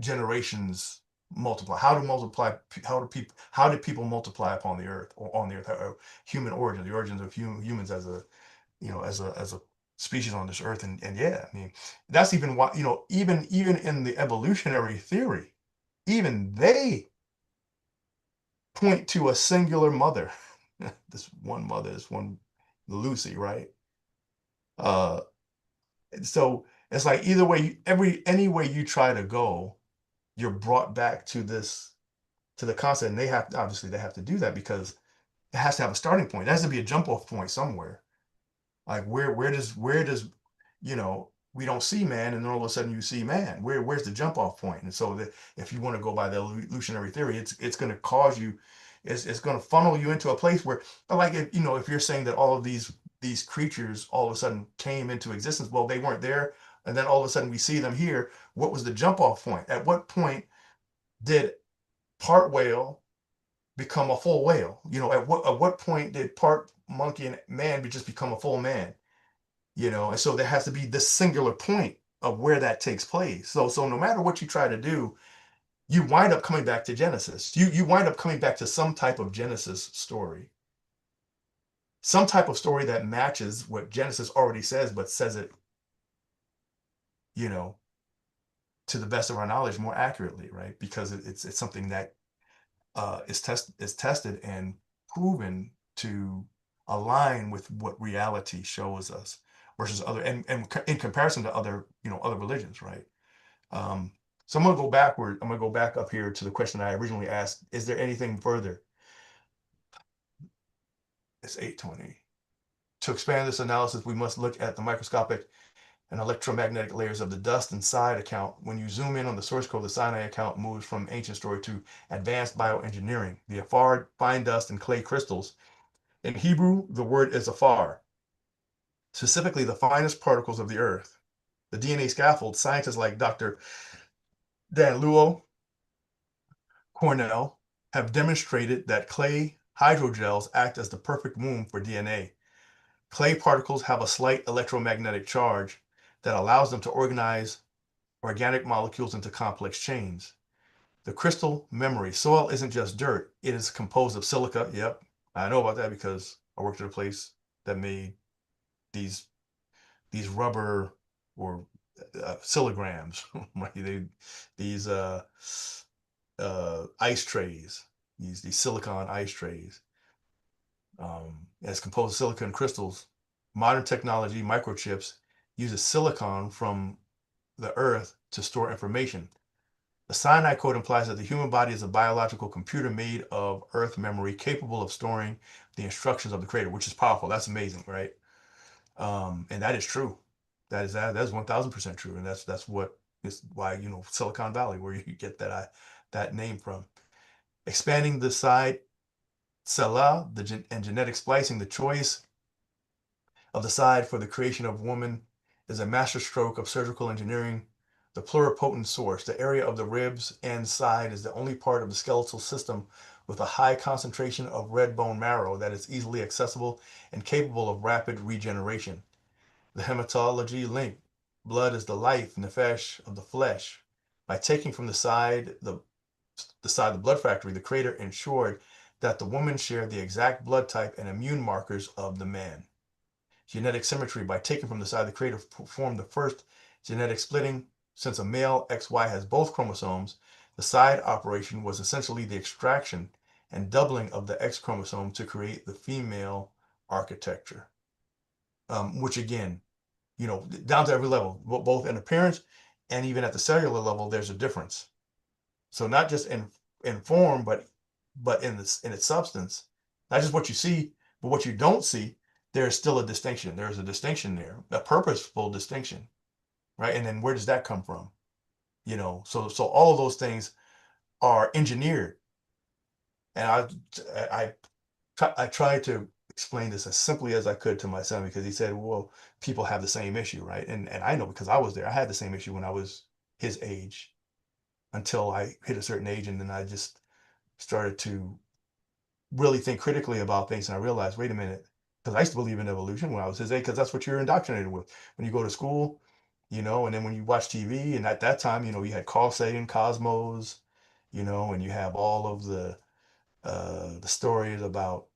generations multiply? How do people multiply upon the earth, or on the earth? Human origins, the origins of humans as a as a species on this earth. And yeah, I mean, that's even why, even in the evolutionary theory, even they point to a singular mother. This one Lucy, right? uh so it's like either way, any way you try to go, you're brought back to the concept. And they have to do that because it has to have a starting point. There has to be a jump off point somewhere. Like where does we don't see man, and then all of a sudden you see man. Where's the jump off point? And so if you want to go by the evolutionary theory, it's going to cause you, it's going to funnel you into a place where, like, if you're saying that all of these creatures all of a sudden came into existence, well, they weren't there, and then all of a sudden we see them here. What was the jump off point? At what point did part whale become a full whale? At what point did part monkey and man just become a full man? And so there has to be this singular point of where that takes place. So no matter what you try to do, you wind up coming back to Genesis. You wind up coming back to some type of Genesis story, some type of story that matches what Genesis already says, but says it, you know, to the best of our knowledge, more accurately, right? Because it's something that is tested and proven to align with what reality shows us, versus other, and in comparison to other religions, right? um So I'm gonna go backward. I'm gonna go back up here to the question I originally asked. Is there anything further? It's 8:20. To expand this analysis, we must look at the microscopic and electromagnetic layers of the dust inside account. When you zoom in on the source code, the Sinai account moves from ancient story to advanced bioengineering. The afar, fine dust, and clay crystals. In Hebrew, the word is afar, specifically the finest particles of the earth. The DNA scaffold, scientists like Dr. Dan Luo, Cornell, have demonstrated that clay hydrogels act as the perfect womb for DNA. Clay particles have a slight electromagnetic charge that allows them to organize organic molecules into complex chains. The crystal memory. Soil isn't just dirt, it is composed of silica. Yep, I know about that because I worked at a place that made these rubber or silograms, right? These ice trays, these silicon ice trays. It's composed of silicon crystals. Modern technology, microchips, uses silicon from the earth to store information. The Sinai Code implies that the human body is a biological computer made of earth memory capable of storing the instructions of the creator, which is powerful. That's amazing, right? And that is true. That is 1000% true. And that's what is why, Silicon Valley, where you get that name from. Expanding the side, Salah, and genetic splicing, the choice of the side for the creation of woman is a masterstroke of surgical engineering. The pluripotent source, the area of the ribs and side, is the only part of the skeletal system with a high concentration of red bone marrow that is easily accessible and capable of rapid regeneration. The hematology link, blood is the life nefesh of the flesh. By taking from the blood factory, the creator ensured that the woman shared the exact blood type and immune markers of the man. Genetic symmetry, by taking from the side, the creator performed the first genetic splitting. Since a male XY has both chromosomes, the side operation was essentially the extraction and doubling of the X chromosome to create the female architecture. Which again, down to every level, both in appearance and even at the cellular level, there's a difference. So not just in form, but in its substance, not just what you see, but what you don't see. There's still a distinction. There's a distinction there, a purposeful distinction, right? And then where does that come from? So all of those things are engineered, and I I tried to explain this as simply as I could to my son because he said, "Well, people have the same issue, right?" And I know because I was there. I had the same issue when I was his age until I hit a certain age, and then I just started to really think critically about things, and I realized, wait a minute, because I used to believe in evolution when I was his age, because that's what you're indoctrinated with when you go to school, and then when you watch TV, and at that time, you had Carl Sagan, Cosmos, and you have all of the stories about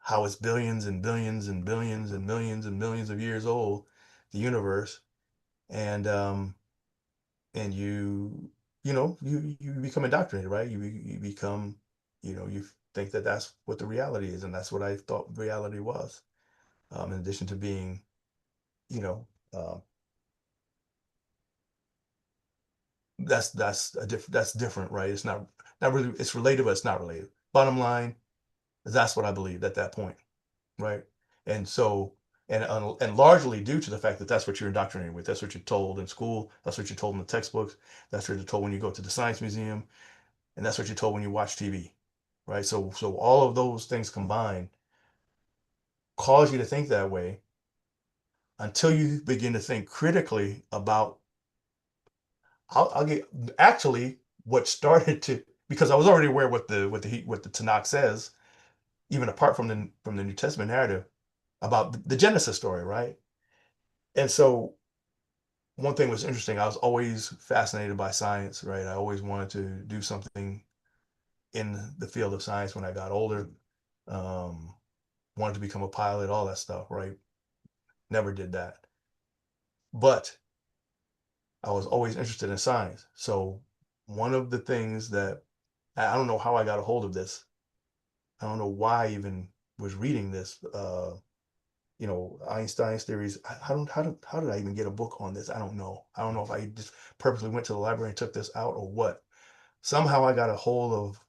how it's billions and billions and billions and millions and millions of years old, the universe, and you become indoctrinated, right? You become, you think that that's what the reality is, and that's what I thought reality was. In addition to being, you know, uh, that's different, right? It's not really, it's related, but it's not related. Bottom line, that's what I believed at that point, right? And so, and largely due to the fact that that's what you're indoctrinated with. That's what you're told in school. That's what you're told in the textbooks. That's what you're told when you go to the science museum, and that's what you're told when you watch TV, right? So all of those things combined cause you to think that way until you begin to think critically about. I'll get actually what started to, because I was already aware what the Tanakh says, even apart from the New Testament narrative about the Genesis story, right? And so one thing was interesting. I was always fascinated by science, right? I always wanted to do something in the field of science when I got older. Um, Wanted to become a pilot, all that stuff, right? Never did that. But I was always interested in science. So one of the things that I don't know how I got a hold of this. I don't know why I even was reading this. Einstein's theories. How did I even get a book on this? I don't know. I don't know if I just purposely went to the library and took this out or what. Somehow I got a hold of,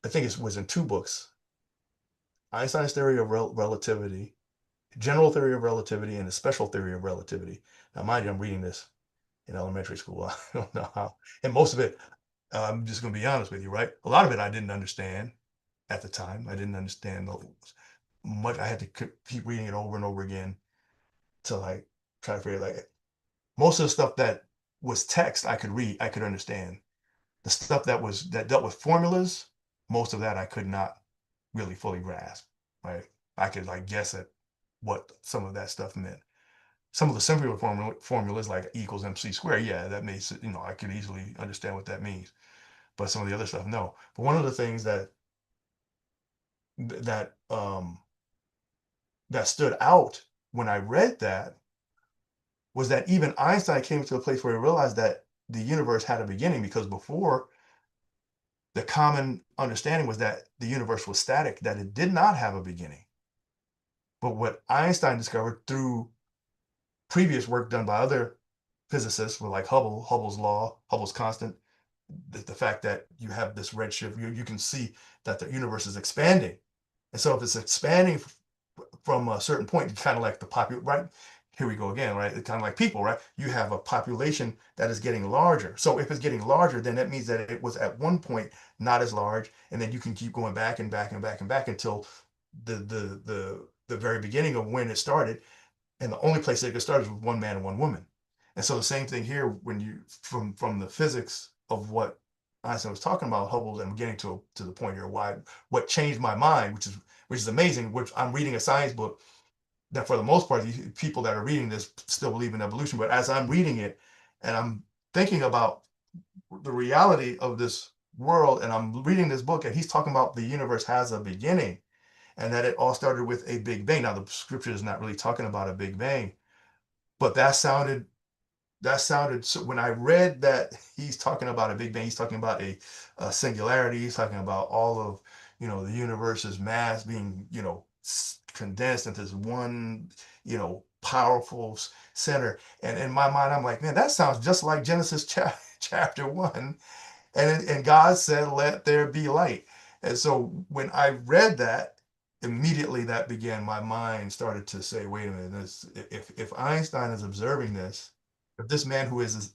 I think it was in two books: Einstein's theory of relativity, general theory of relativity, and the special theory of relativity. Now, mind you, I'm reading this in elementary school. I don't know how, and most of it, I'm just going to be honest with you, right? A lot of it I didn't understand at the time. I didn't understand much. I had to keep reading it over and over again to like try to figure like most of the stuff that was text I could read, I could understand. The stuff that dealt with formulas, most of that I could not really fully grasp. Right? I could like guess at what some of that stuff meant. Some of the simpler formulas like E equals MC squared, yeah, that makes it, I could easily understand what that means. But some of the other stuff, no. But one of the things that that stood out when I read that was that even Einstein came to a place where he realized that the universe had a beginning, because before, the common understanding was that the universe was static, that it did not have a beginning. But what Einstein discovered through previous work done by other physicists, were like Hubble's law, Hubble's constant, the fact that you have this redshift, you can see that the universe is expanding. And so if it's expanding from a certain point, kind of like the popular, right? Here we go again, right? It's kind of like people, right? You have a population that is getting larger. So if it's getting larger, then that means that it was at one point not as large, and then you can keep going back and back and back and back until the very beginning of when it started, and the only place they could start is with one man and one woman. And so the same thing here, when you from the physics of what Einstein was talking about, Hubble, and I'm getting to the point here why what changed my mind, which is amazing. Which I'm reading a science book that for the most part, the people that are reading this still believe in evolution. But as I'm reading it and I'm thinking about the reality of this world, and I'm reading this book, and he's talking about the universe has a beginning and that it all started with a big bang. Now the scripture is not really talking about a big bang, but that sounded so when I read that he's talking about a big bang, he's talking about a singularity, he's talking about all of the universe's mass being condensed into this one powerful center. And in my mind, I'm like, man, that sounds just like Genesis chapter 1. And God said, let there be light. And so when I read that, immediately that began, my mind started to say, wait a minute, if Einstein is observing this, if this man who is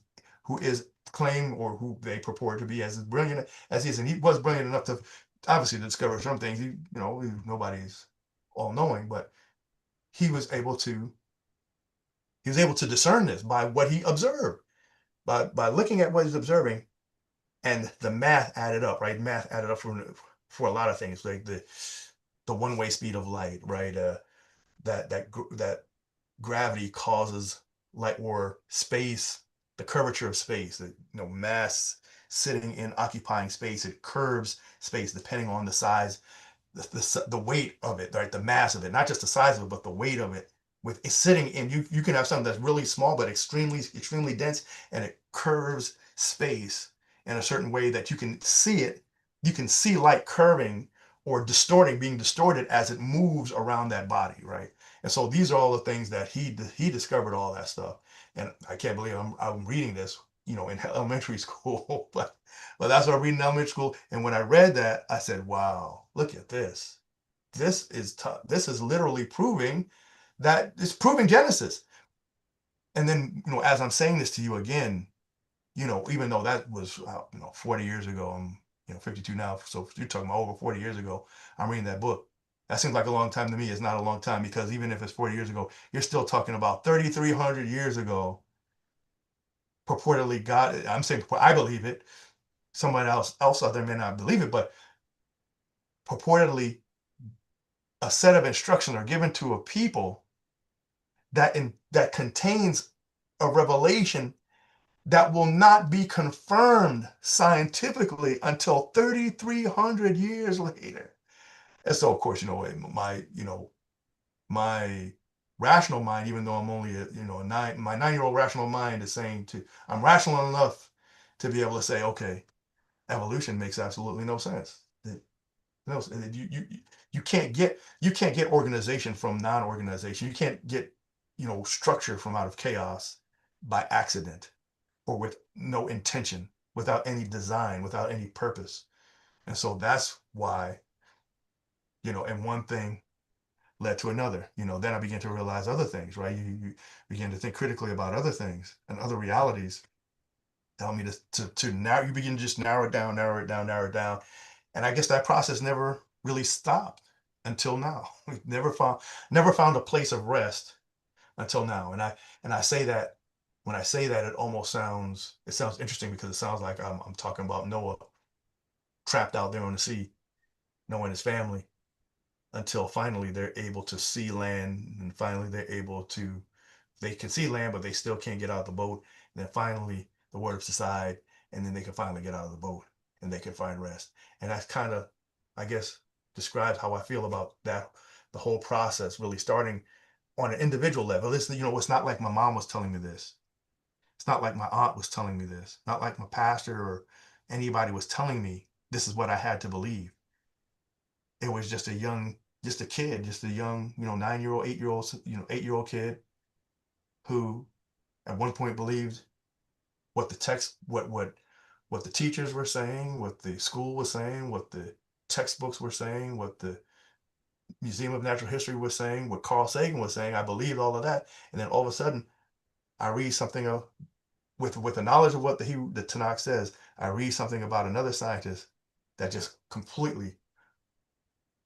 claimed, or who they purport to be as brilliant as he is, and he was brilliant enough to obviously discover some things, nobody's all knowing, but he was able to he was able to discern this by what he observed, by looking at what he's observing, and the math added up, right? Math added up for a lot of things, like the one-way speed of light, right? That gravity causes light, or space, the curvature of space, mass sitting in occupying space, it curves space depending on the size, the weight of it, right? The mass of it, not just the size of it, but the weight of it. With it sitting in, you can have something that's really small but extremely dense, and it curves space in a certain way that you can see it. You can see light curving or being distorted as it moves around that body, right? And so these are all the things that he discovered, all that stuff. And I can't believe I'm reading this, in elementary school, but that's what I read in elementary school. And when I read that, I said, wow, look at this. This is tough. This is literally proving that it's proving Genesis. And then, as I'm saying this to you again, even though that was, 40 years ago, I'm, 52 now. So you're talking about over 40 years ago, I'm reading that book. That seems like a long time to me. It's not a long time, because even if it's 40 years ago, you're still talking about 3,300 years ago. Purportedly, God, I'm saying I believe it. Someone else out there may not believe it, but purportedly a set of instructions are given to a people that contains a revelation that will not be confirmed scientifically until 3,300 years later. And so, of course, my rational mind, even though I'm only my 9-year-old rational mind is saying, I'm rational enough to be able to say, okay, evolution makes absolutely no sense. No, you you can't get organization from non-organization. You can't get, structure from out of chaos by accident or with no intention, without any design, without any purpose. And so that's why, and one thing led to another. Then I began to realize other things, right? You begin to think critically about other things and other realities. Tell me to narrow, you begin to just narrow it down, narrow it down, narrow it down. And I guess that process never really stopped until now. We never found a place of rest until now. And I say that, when I say that, it sounds interesting because it sounds like I'm talking about Noah trapped out there on the sea, Noah and his family, until finally they're able to see land, and finally they can see land, but they still can't get out of the boat. And then finally the waters subside, and then they can finally get out of the boat and they can find rest. And that's kind of, I guess, describes how I feel about that, the whole process really starting on an individual level. Listen, it's not like my mom was telling me this. It's not like my aunt was telling me this. Not like my pastor or anybody was telling me this is what I had to believe. It was just a kid, just a young, 9-year-old, 8-year-old, 8-year-old kid who at one point believed what the text, what the teachers were saying, what the school was saying, what the textbooks were saying, what the Museum of Natural History was saying, what Carl Sagan was saying. I believed all of that, and then all of a sudden, I read something of with the knowledge of what the Tanakh says. I read something about another scientist that just completely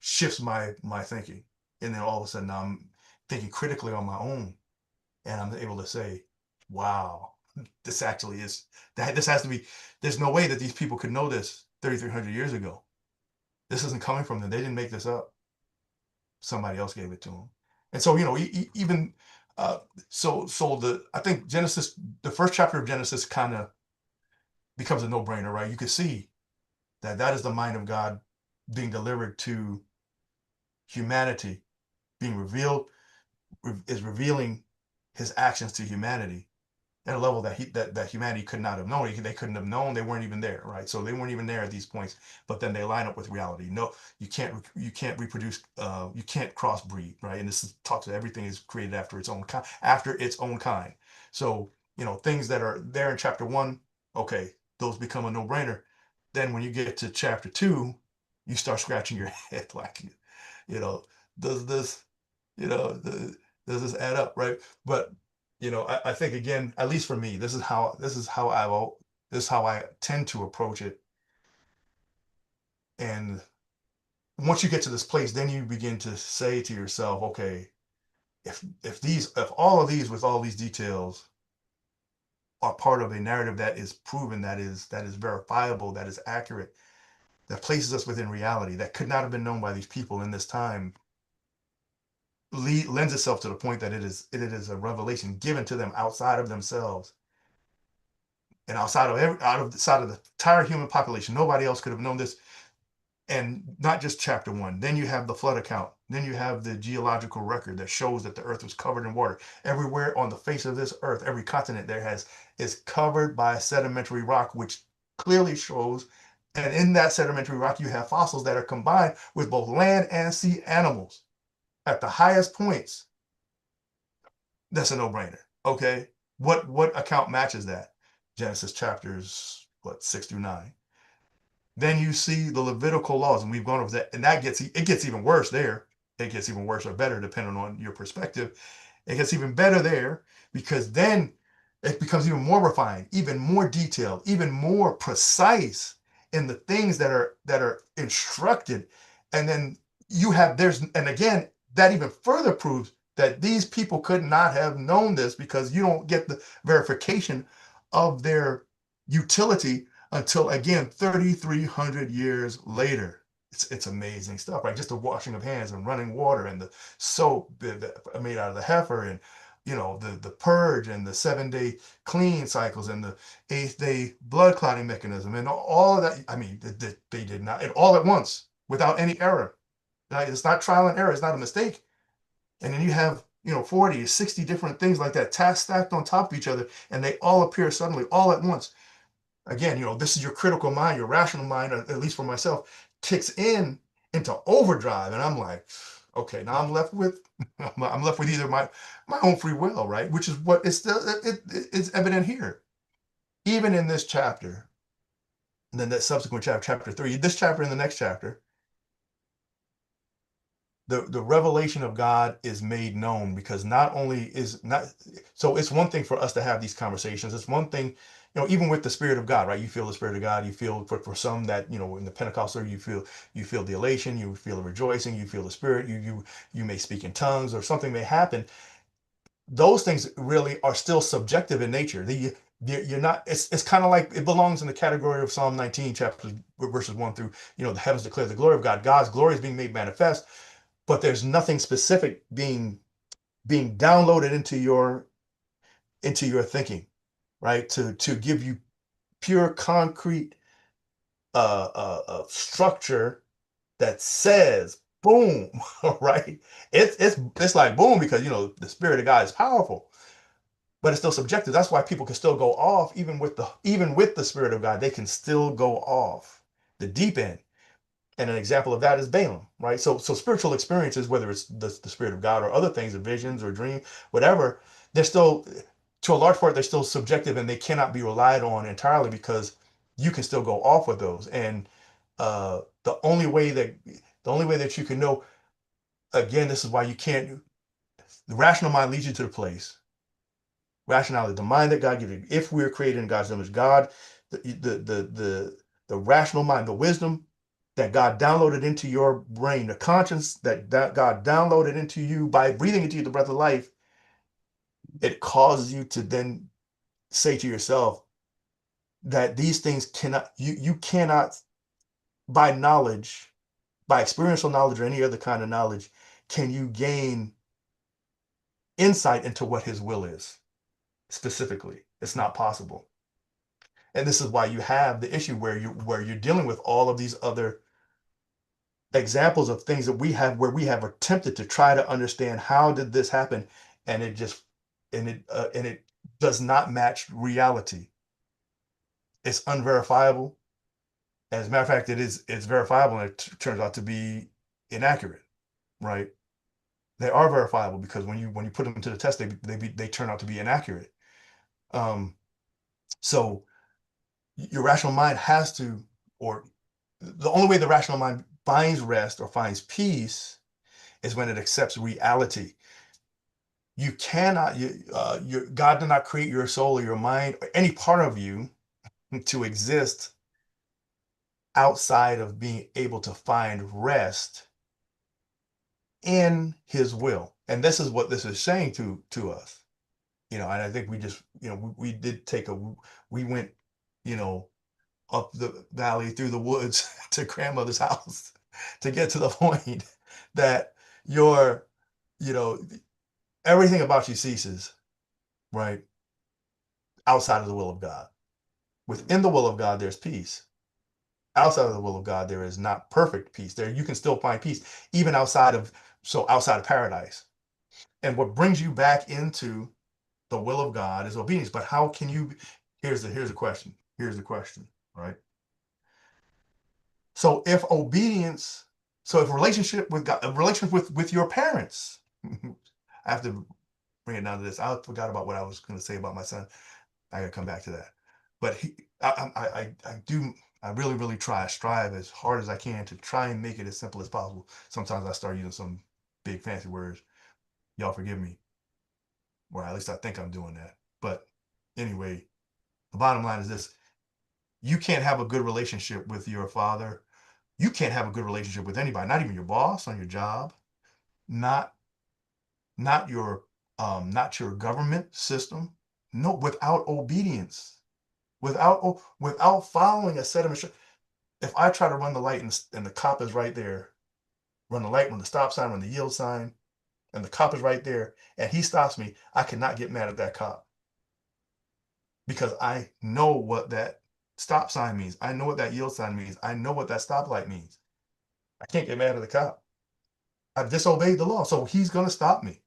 shifts my thinking, and then all of a sudden I'm thinking critically on my own, and I'm able to say, "Wow, this actually is that. This has to be. There's no way that these people could know this 3,300 years ago. This isn't coming from them. They didn't make this up. Somebody else gave it to them." And so, even so the I think Genesis, the first chapter of Genesis, kind of becomes a no-brainer, right? You can see that that is the mind of God being delivered to humanity, being revealed, is revealing his actions to humanity at a level that that humanity could not have known. They couldn't have known. They weren't even there, right? So they weren't even there at these points. But then they line up with reality. No, you can't reproduce. You can't crossbreed, right? And this talks about everything is created after its own kind, after its own kind. So things that are there in chapter one, okay, those become a no-brainer. Then when you get to chapter two, you start scratching your head like, you know, does this, does this add up, right? But I think, again, at least for me, this is how I tend to approach it. And once you get to this place, then you begin to say to yourself, okay, if all of these with all these details are part of a narrative that is proven, that is verifiable, that is accurate, that places us within reality, that could not have been known by these people in this time, lends itself to the point that it is a revelation given to them outside of themselves and outside of the entire human population. Nobody else could have known this. And not just chapter one. Then you have the flood account. Then you have the geological record that shows that the earth was covered in water. Everywhere on the face of this earth, every continent is covered by sedimentary rock, which clearly shows. And in that sedimentary rock, you have fossils that are combined with both land and sea animals at the highest points. That's a no-brainer. Okay. What account matches that? Genesis chapters 6 through 9. Then you see the Levitical laws, and we've gone over that, and it gets even worse there. It gets even worse or better depending on your perspective. It gets even better there because then it becomes even more refined, even more detailed, even more precise in the things that are instructed. And then and again, that even further proves that these people could not have known this, because you don't get the verification of their utility until, again, 3,300 years later. It's amazing stuff, right? Just the washing of hands and running water and the soap made out of the heifer, and the purge and the 7-day clean cycles and the 8th-day blood clotting mechanism and all of that. I mean, they did not, and all at once without any error. Right? It's not trial and error. It's not a mistake. And then you have 40 60 different things like that stacked on top of each other, and they all appear suddenly all at once. Again, this is your critical mind, your rational mind, at least for myself, kicks in, into overdrive, and I'm like, okay, now I'm left with I'm left with either my own free will, right? Which is what it's still it's evident here, even in this chapter, and then that subsequent chapter, chapter 3, this chapter and the next chapter, the revelation of God is made known, because not only is not, so it's one thing for us to have these conversations. It's one thing, even with the Spirit of God, right? You feel the Spirit of God. You feel for some that, in the Pentecostal, you feel the elation, you feel the rejoicing, you feel the Spirit. You may speak in tongues, or something may happen. Those things really are still subjective in nature. You're not. It's kind of like it belongs in the category of Psalm 19, chapters verses 1 through. The heavens declare the glory of God. God's glory is being made manifest, but there's nothing specific being downloaded into your thinking, right? To give you pure concrete structure that says boom, right? It's like boom, because the Spirit of God is powerful, but it's still subjective. That's why people can still go off, even with the Spirit of God. They can still go off the deep end. And an example of that is Balaam, right? So spiritual experiences, whether it's the Spirit of God or other things, or visions or dream, whatever, they're still, to a large part, they're still subjective, and they cannot be relied on entirely, because you can still go off with those. And the only way that you can know, again, this is why you can't. The rational mind leads you to the place. Rationality, the mind that God gives you. If we're created in God's image, God, the rational mind, the wisdom that God downloaded into your brain, the conscience that God downloaded into you by breathing into you the breath of life, it causes you to then say to yourself that these things you cannot, by knowledge, by experiential knowledge or any other kind of knowledge, can you gain insight into what his will is specifically. It's not possible. And this is why you have the issue where you're dealing with all of these other examples of things that we have, where we have attempted to try to understand how did this happen, and it does not match reality. It's unverifiable. As a matter of fact, it's verifiable, and it turns out to be inaccurate, right? They are verifiable, because when you put them to the test, they turn out to be inaccurate. Um, so your rational mind has to, or the only way the rational mind finds rest or finds peace is when it accepts reality. You cannot, God did not create your soul or your mind or any part of you to exist outside of being able to find rest in his will. And this is what this is saying to us. And I think we just, we did we went, you know, up the valley through the woods to grandmother's house to get to the point that your, you know, everything about you ceases, right? Outside of the will of God. Within the will of God, there's peace. Outside of the will of God, there is not perfect peace. There, you can still find peace, even outside of paradise. And what brings you back into the will of God is obedience. But how can you? Here's the question. Here's the question, right? So if obedience, so if relationship with God, a relationship with your parents, I have to bring it down to this. I forgot about what I was going to say about my son. I gotta come back to that. But I really, really strive as hard as I can to try and make it as simple as possible. Sometimes I start using some big fancy words. Y'all forgive me, or at least I think I'm doing that. But anyway, the bottom line is this: you can't have a good relationship with your father. You can't have a good relationship with anybody, not even your boss on your job, not not your government system. No, without obedience, without following a set of instructions. If I try to run the light, and the cop is right there, run the light, run the stop sign, run the yield sign, and the cop is right there, and he stops me, I cannot get mad at that cop, because I know what that stop sign means. I know what that yield sign means. I know what that stoplight means. I can't get mad at the cop. I've disobeyed the law, so he's going to stop me.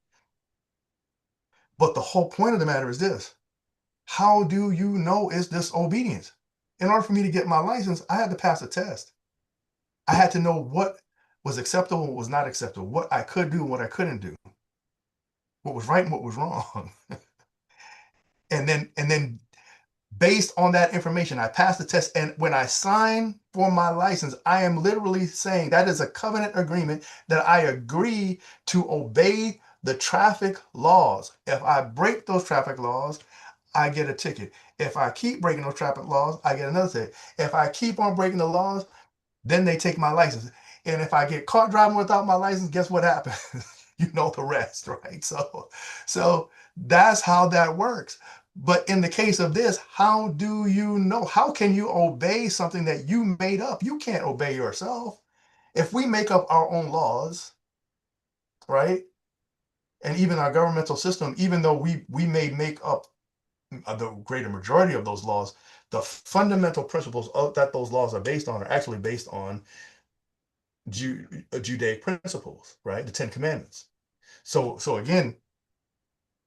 But the whole point of the matter is this: how do you know it's disobedience? In order for me to get my license, I had to pass a test. I had to know what was acceptable, what was not acceptable, what I could do, what I couldn't do, what was right and what was wrong. And then based on that information, I passed the test. And when I sign for my license, I am literally saying that is a covenant agreement that I agree to obey the traffic laws. If I break those traffic laws, I get a ticket. If I keep breaking those traffic laws, I get another ticket. If I keep on breaking the laws, then they take my license. And if I get caught driving without my license, guess what happens? You know the rest, right? So that's how that works. But in the case of this, how do you know? How can you obey something that you made up? You can't obey yourself. If we make up our own laws, right? And even our governmental system, even though we may make up the greater majority of those laws, the fundamental principles that those laws are based on are actually based on Judaic principles, right? The Ten Commandments. So again,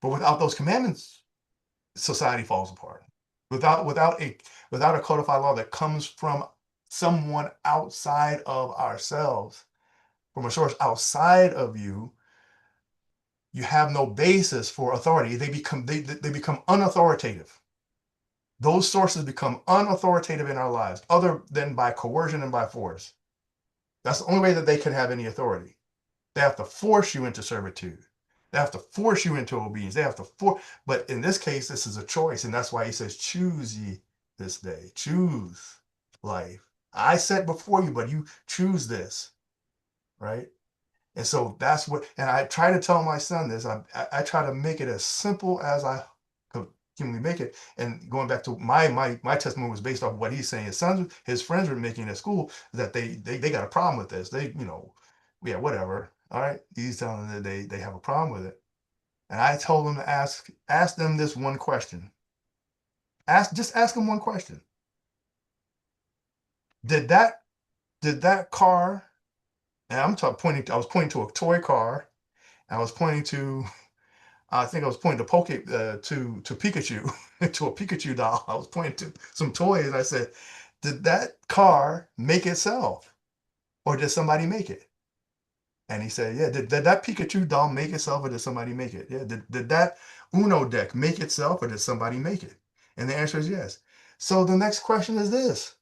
but without those commandments, society falls apart. Without a codified law that comes from someone outside of ourselves, from a source outside of you, you have no basis for authority. They become unauthoritative. Those sources become unauthoritative in our lives, other than by coercion and by force. That's the only way that they can have any authority. They have to force you into servitude. They have to force you into obedience. They have to force, but in this case, this is a choice. And that's why he says, choose ye this day. Choose life. I set before you, but you choose this, right? And so that's what, and I try to tell my son this. I try to make it as simple as I could humanly make it. And going back to my testimony was based off of what he's saying. His friends were making at school that they got a problem with this. Yeah, whatever. All right. He's telling them that they have a problem with it. And I told them to ask them this one question. Just ask them one question. Did that car, and I was pointing to a toy car. I was pointing to I think I was pointing to to Pikachu, to a Pikachu doll. I was pointing to some toys. I said, "Did that car make itself, or did somebody make it?" And he said, "Yeah." Did that Pikachu doll make itself, or did somebody make it? Yeah. Did that Uno deck make itself, or did somebody make it? And the answer is yes. So the next question is this: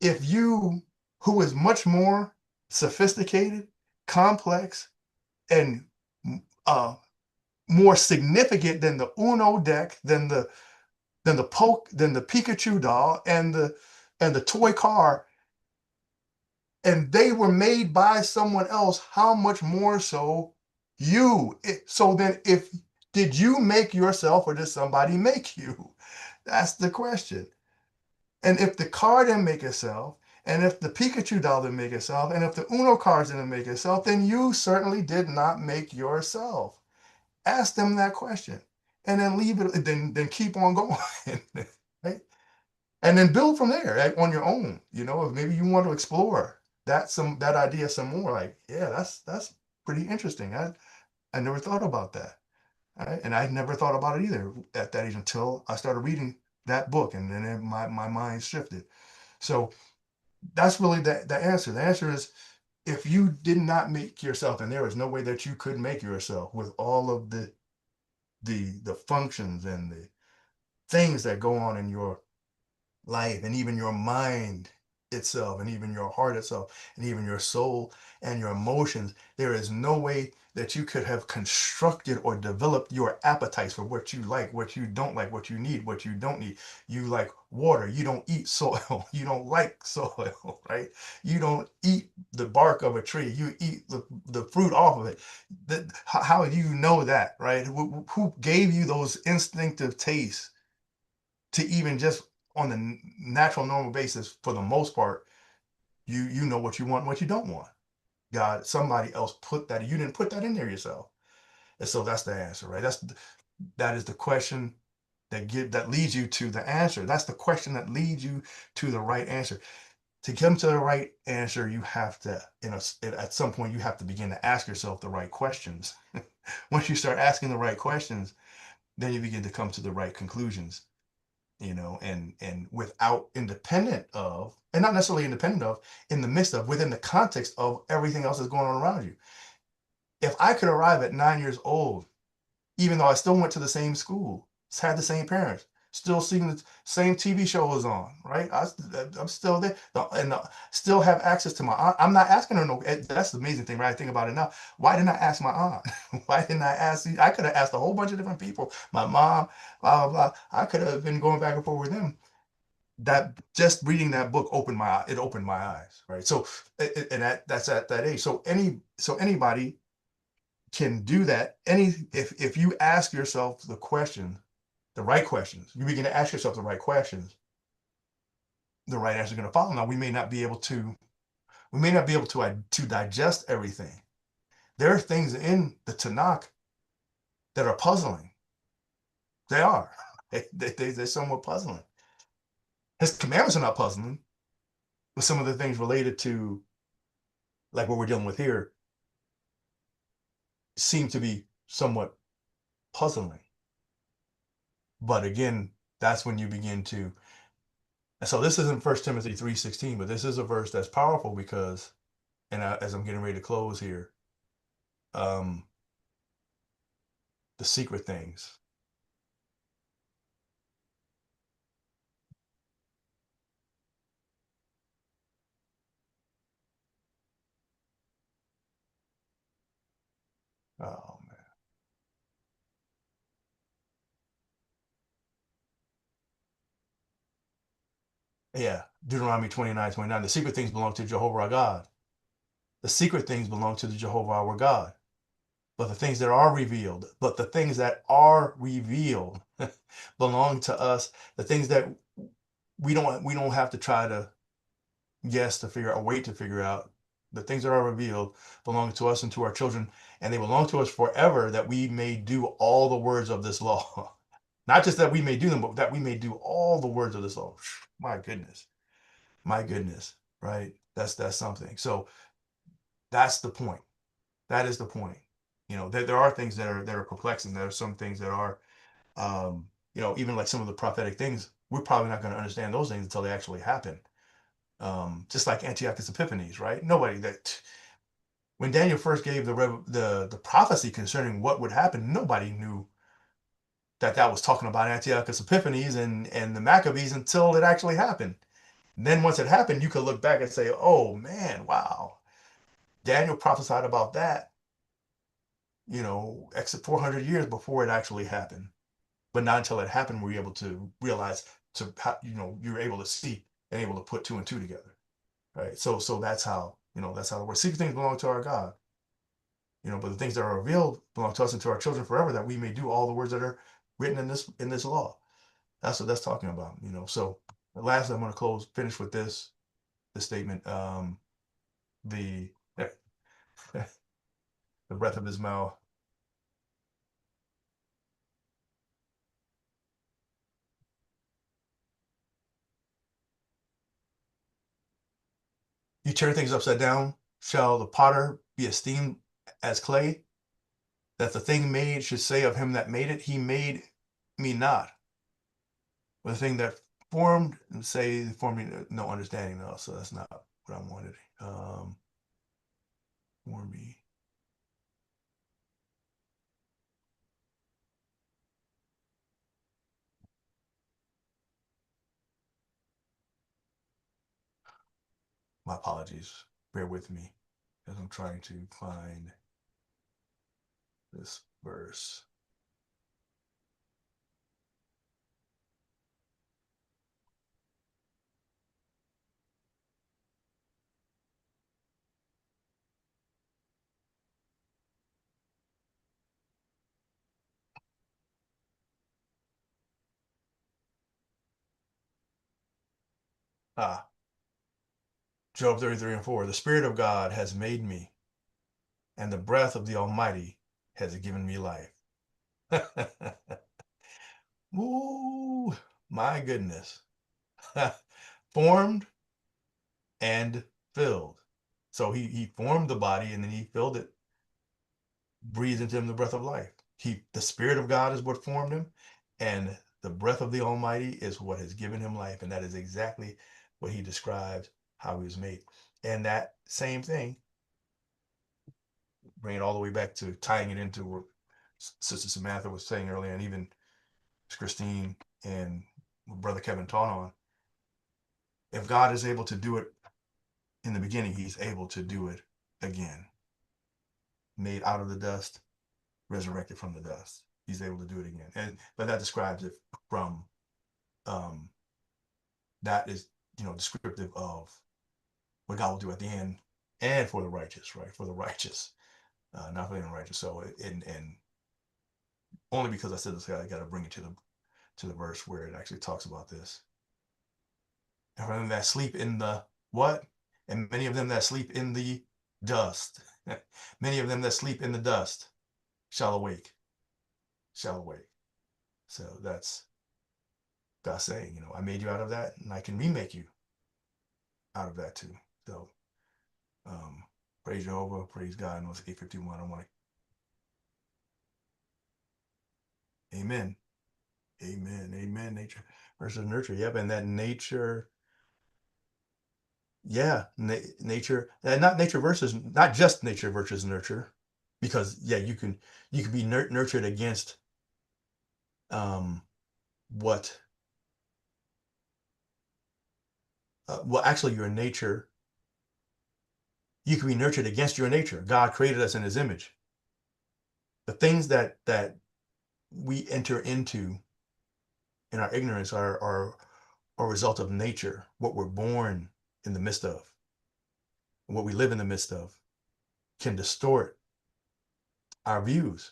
if you, who is much more sophisticated, complex, and uh, more significant than the Uno deck, than the Pikachu doll and the toy car, and they were made by someone else, how much more so you? So then, if did you make yourself, or did somebody make you? That's the question. And if the car didn't make itself, and if the Pikachu doll didn't make itself, and if the Uno cards didn't make itself, then you certainly did not make yourself. Ask them that question, and then leave it. Then keep on going, right? And then build from there, right, on your own. If maybe you want to explore that idea some more. Like, yeah, that's pretty interesting. I never thought about that, right? And I never thought about it either at that age until I started reading that book, and then my mind shifted. So that's really the answer. The answer is, if you did not make yourself, and there is no way that you could make yourself with all of the functions and the things that go on in your life, and even your mind itself, and even your heart itself, and even your soul and your emotions, there is no way that you could have constructed or developed your appetites for what you like, what you don't like, what you need, what you don't need. You like water, you don't eat soil. You don't like soil, right? You don't eat the bark of a tree, you eat the fruit off of it. How do you know that, right? Who gave you those instinctive tastes to even just on the natural normal basis? For the most part, you know what you want and what you don't want. God, somebody else put that. You didn't put that in there yourself. And so that's the answer, right? That is the question that leads you to the answer. That's the question that leads you to the right answer. To come to the right answer, you have to, at some point, you have to begin to ask yourself the right questions. Once you start asking the right questions, then you begin to come to the right conclusions. and without independent of, and not necessarily independent of, in the midst of, within the context of everything else that's going on around you. If I could arrive at 9 years old, even though I still went to the same school, had the same parents, still seeing the same TV show was on, right? I'm still there, and still have access to my aunt. I'm not asking her no. That's the amazing thing, right? I think about it now. Why didn't I ask my aunt? Why didn't I ask? I could have asked a whole bunch of different people. My mom, blah blah blah. I could have been going back and forth with them. That just reading that book opened my eyes, right? So, and that's at that age. So anybody can do that. If you ask yourself the right questions, you begin to ask yourself the right questions, the right answer is going to follow. Now we may not be able to digest everything. There are things in the Tanakh that are puzzling. They are. They're somewhat puzzling. His commandments are not puzzling, but some of the things related to, like what we're dealing with here, seem to be somewhat puzzling. But again, that's when you begin to. And so this isn't 1 Timothy 3:16, but this is a verse that's powerful because, as I'm getting ready to close here, um, the secret things. Oh man, yeah. Deuteronomy 29:29. The secret things belong to Jehovah our God. The secret things belong to the Jehovah our God. But the things that are revealed belong to us. The things that we don't have to try to guess to figure out, wait to figure out. The things that are revealed belong to us and to our children, and they belong to us forever, that we may do all the words of this law. Not just that we may do them, but that we may do all the words of this law. My goodness. My goodness. Right? That's something. So that's the point. That is the point. There are things that are perplexing. There are some things that are, even like some of the prophetic things, we're probably not going to understand those things until they actually happen. Just like Antiochus Epiphanes, right? Nobody that when Daniel first gave the prophecy concerning what would happen, nobody knew that was talking about Antiochus Epiphanes and the Maccabees until it actually happened. And then once it happened, you could look back and say, "Oh man, wow, Daniel prophesied about that, except 400 years before it actually happened." But not until it happened were you able to realize you're able to see and able to put two and two together, right? So that's how the word secret things belong to our God, but the things that are revealed belong to us and to our children forever, that we may do all the words that are written in this law. That's what that's talking about. So lastly, I'm going to finish with this statement. The the breath of his mouth. You turn things upside down. Shall the potter be esteemed as clay, that the thing made should say of him that made it, he made me not? Or the thing that formed and say formed me no understanding, though. So that's not what I wanted. For me. My apologies. Bear with me as I'm trying to find this verse. Ah, Job 33:4. The Spirit of God has made me, and the breath of the Almighty has given me life. Ooh, my goodness. Formed and filled. So he formed the body and then he filled it, breathed into him the breath of life. The Spirit of God is what formed him, and The breath of the Almighty is what has given him life, and that is exactly what he described how he was made. And that same thing, bring it all the way back to tying it into what Sister Samantha was saying earlier, and even Christine and Brother Kevin taught on. If God is able to do it in the beginning, he's able to do it again. Made out of the dust, resurrected from the dust. He's able to do it again. And but that describes it from um that is, descriptive of what God will do at the end and for the righteous, right? For the righteous, not for the unrighteous. So and only because I said this, I got to bring it to the verse where it actually talks about this. And for them that sleep in the what? And many of them that sleep in the dust, many of them that sleep in the dust shall awake, shall awake. So that's God saying, I made you out of that, and I can remake you out of that too. So praise Jehovah, praise God. And it's 8:51. I want to, amen, amen, amen. Nature versus nurture. Yep, and that nature, yeah, nature, and not nature versus, not just nature versus nurture, because yeah, you can be nurtured against um what well, actually your nature, you can be nurtured against your nature. God created us in his image. The things that we enter into in our ignorance are a result of nature, what we're born in the midst of, what we live in the midst of, can distort our views.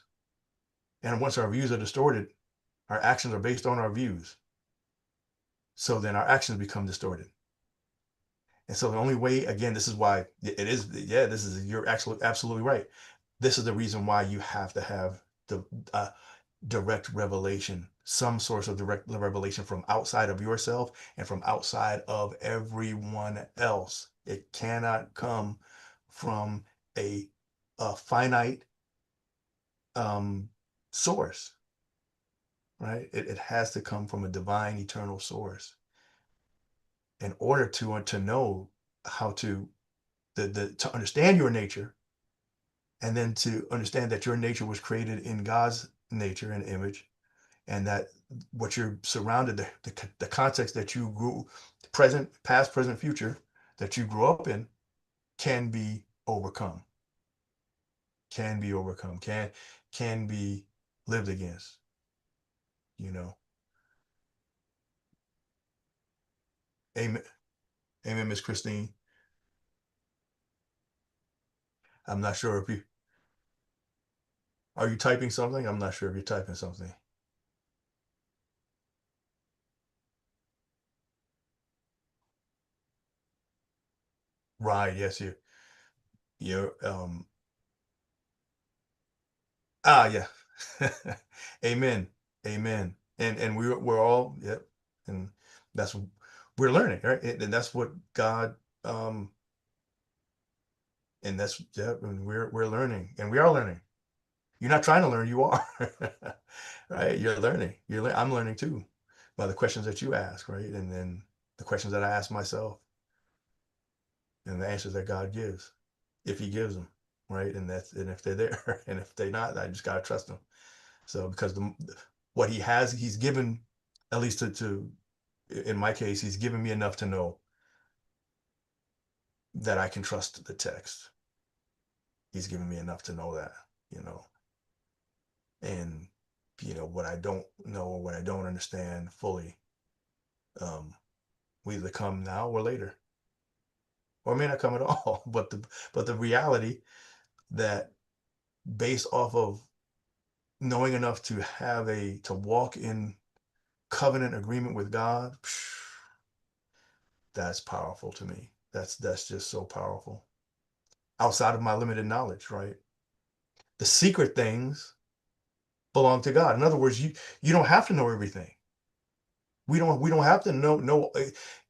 And once our views are distorted, our actions are based on our views. So then our actions become distorted. And so the only way, again, this is why it is, yeah, you're absolutely right. This is the reason why you have to have the direct revelation, some source of direct revelation from outside of yourself and from outside of everyone else. It cannot come from a, a finite source, right? It has to come from a divine, eternal source in order to know how to understand your nature, and then to understand that your nature was created in God's nature and image, and that what you're surrounded, the context that you grew, present, past, present, future, that you grew up in, can be overcome, can be lived against, you know. Amen. Amen, Miss Christine. I'm not sure if you are you typing something? I'm not sure if you're typing something. Right, yes, you're yeah. Amen. Amen. And we're all, yep. And that's we're learning, right? And that's what God and that's, yeah, and we're learning, and we are learning. You're not trying to learn, you are. Right? You're learning. I'm learning too by the questions that you ask, right? And then the questions that I ask myself, and the answers that God gives, if he gives them, right? And if they're there, and if they're not, I just gotta trust them. So because what he has, he's given, at least to in my case, he's given me enough to know that I can trust the text. He's given me enough to know that, you know, and what I don't know, what I don't understand fully, um, will either come now or later, or may not come at all. But the reality that, based off of knowing enough to to walk in covenant agreement with God, that's powerful to me. That's just so powerful. Outside of my limited knowledge, right? The secret things belong to God. In other words, you don't have to know everything. We don't have to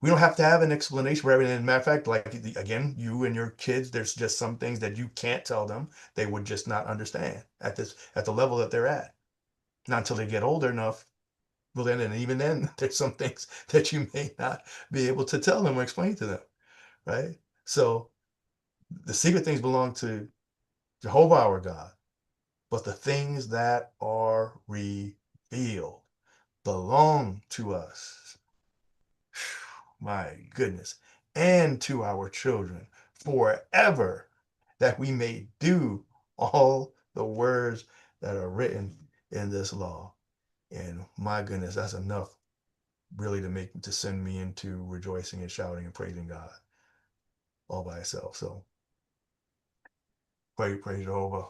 we don't have to have an explanation for everything. As a matter of fact, like again, you and your kids, there's just some things that you can't tell them. They would just not understand at the level that they're at. Not until they get older enough, Well, then, and even then, there's some things that you may not be able to tell them or explain to them, right? So the secret things belong to Jehovah our God, but the things that are revealed belong to us. My goodness. And to our children forever, that we may do all the words that are written in this law. And my goodness, that's enough really to send me into rejoicing and shouting and praising God all by itself. So praise Jehovah.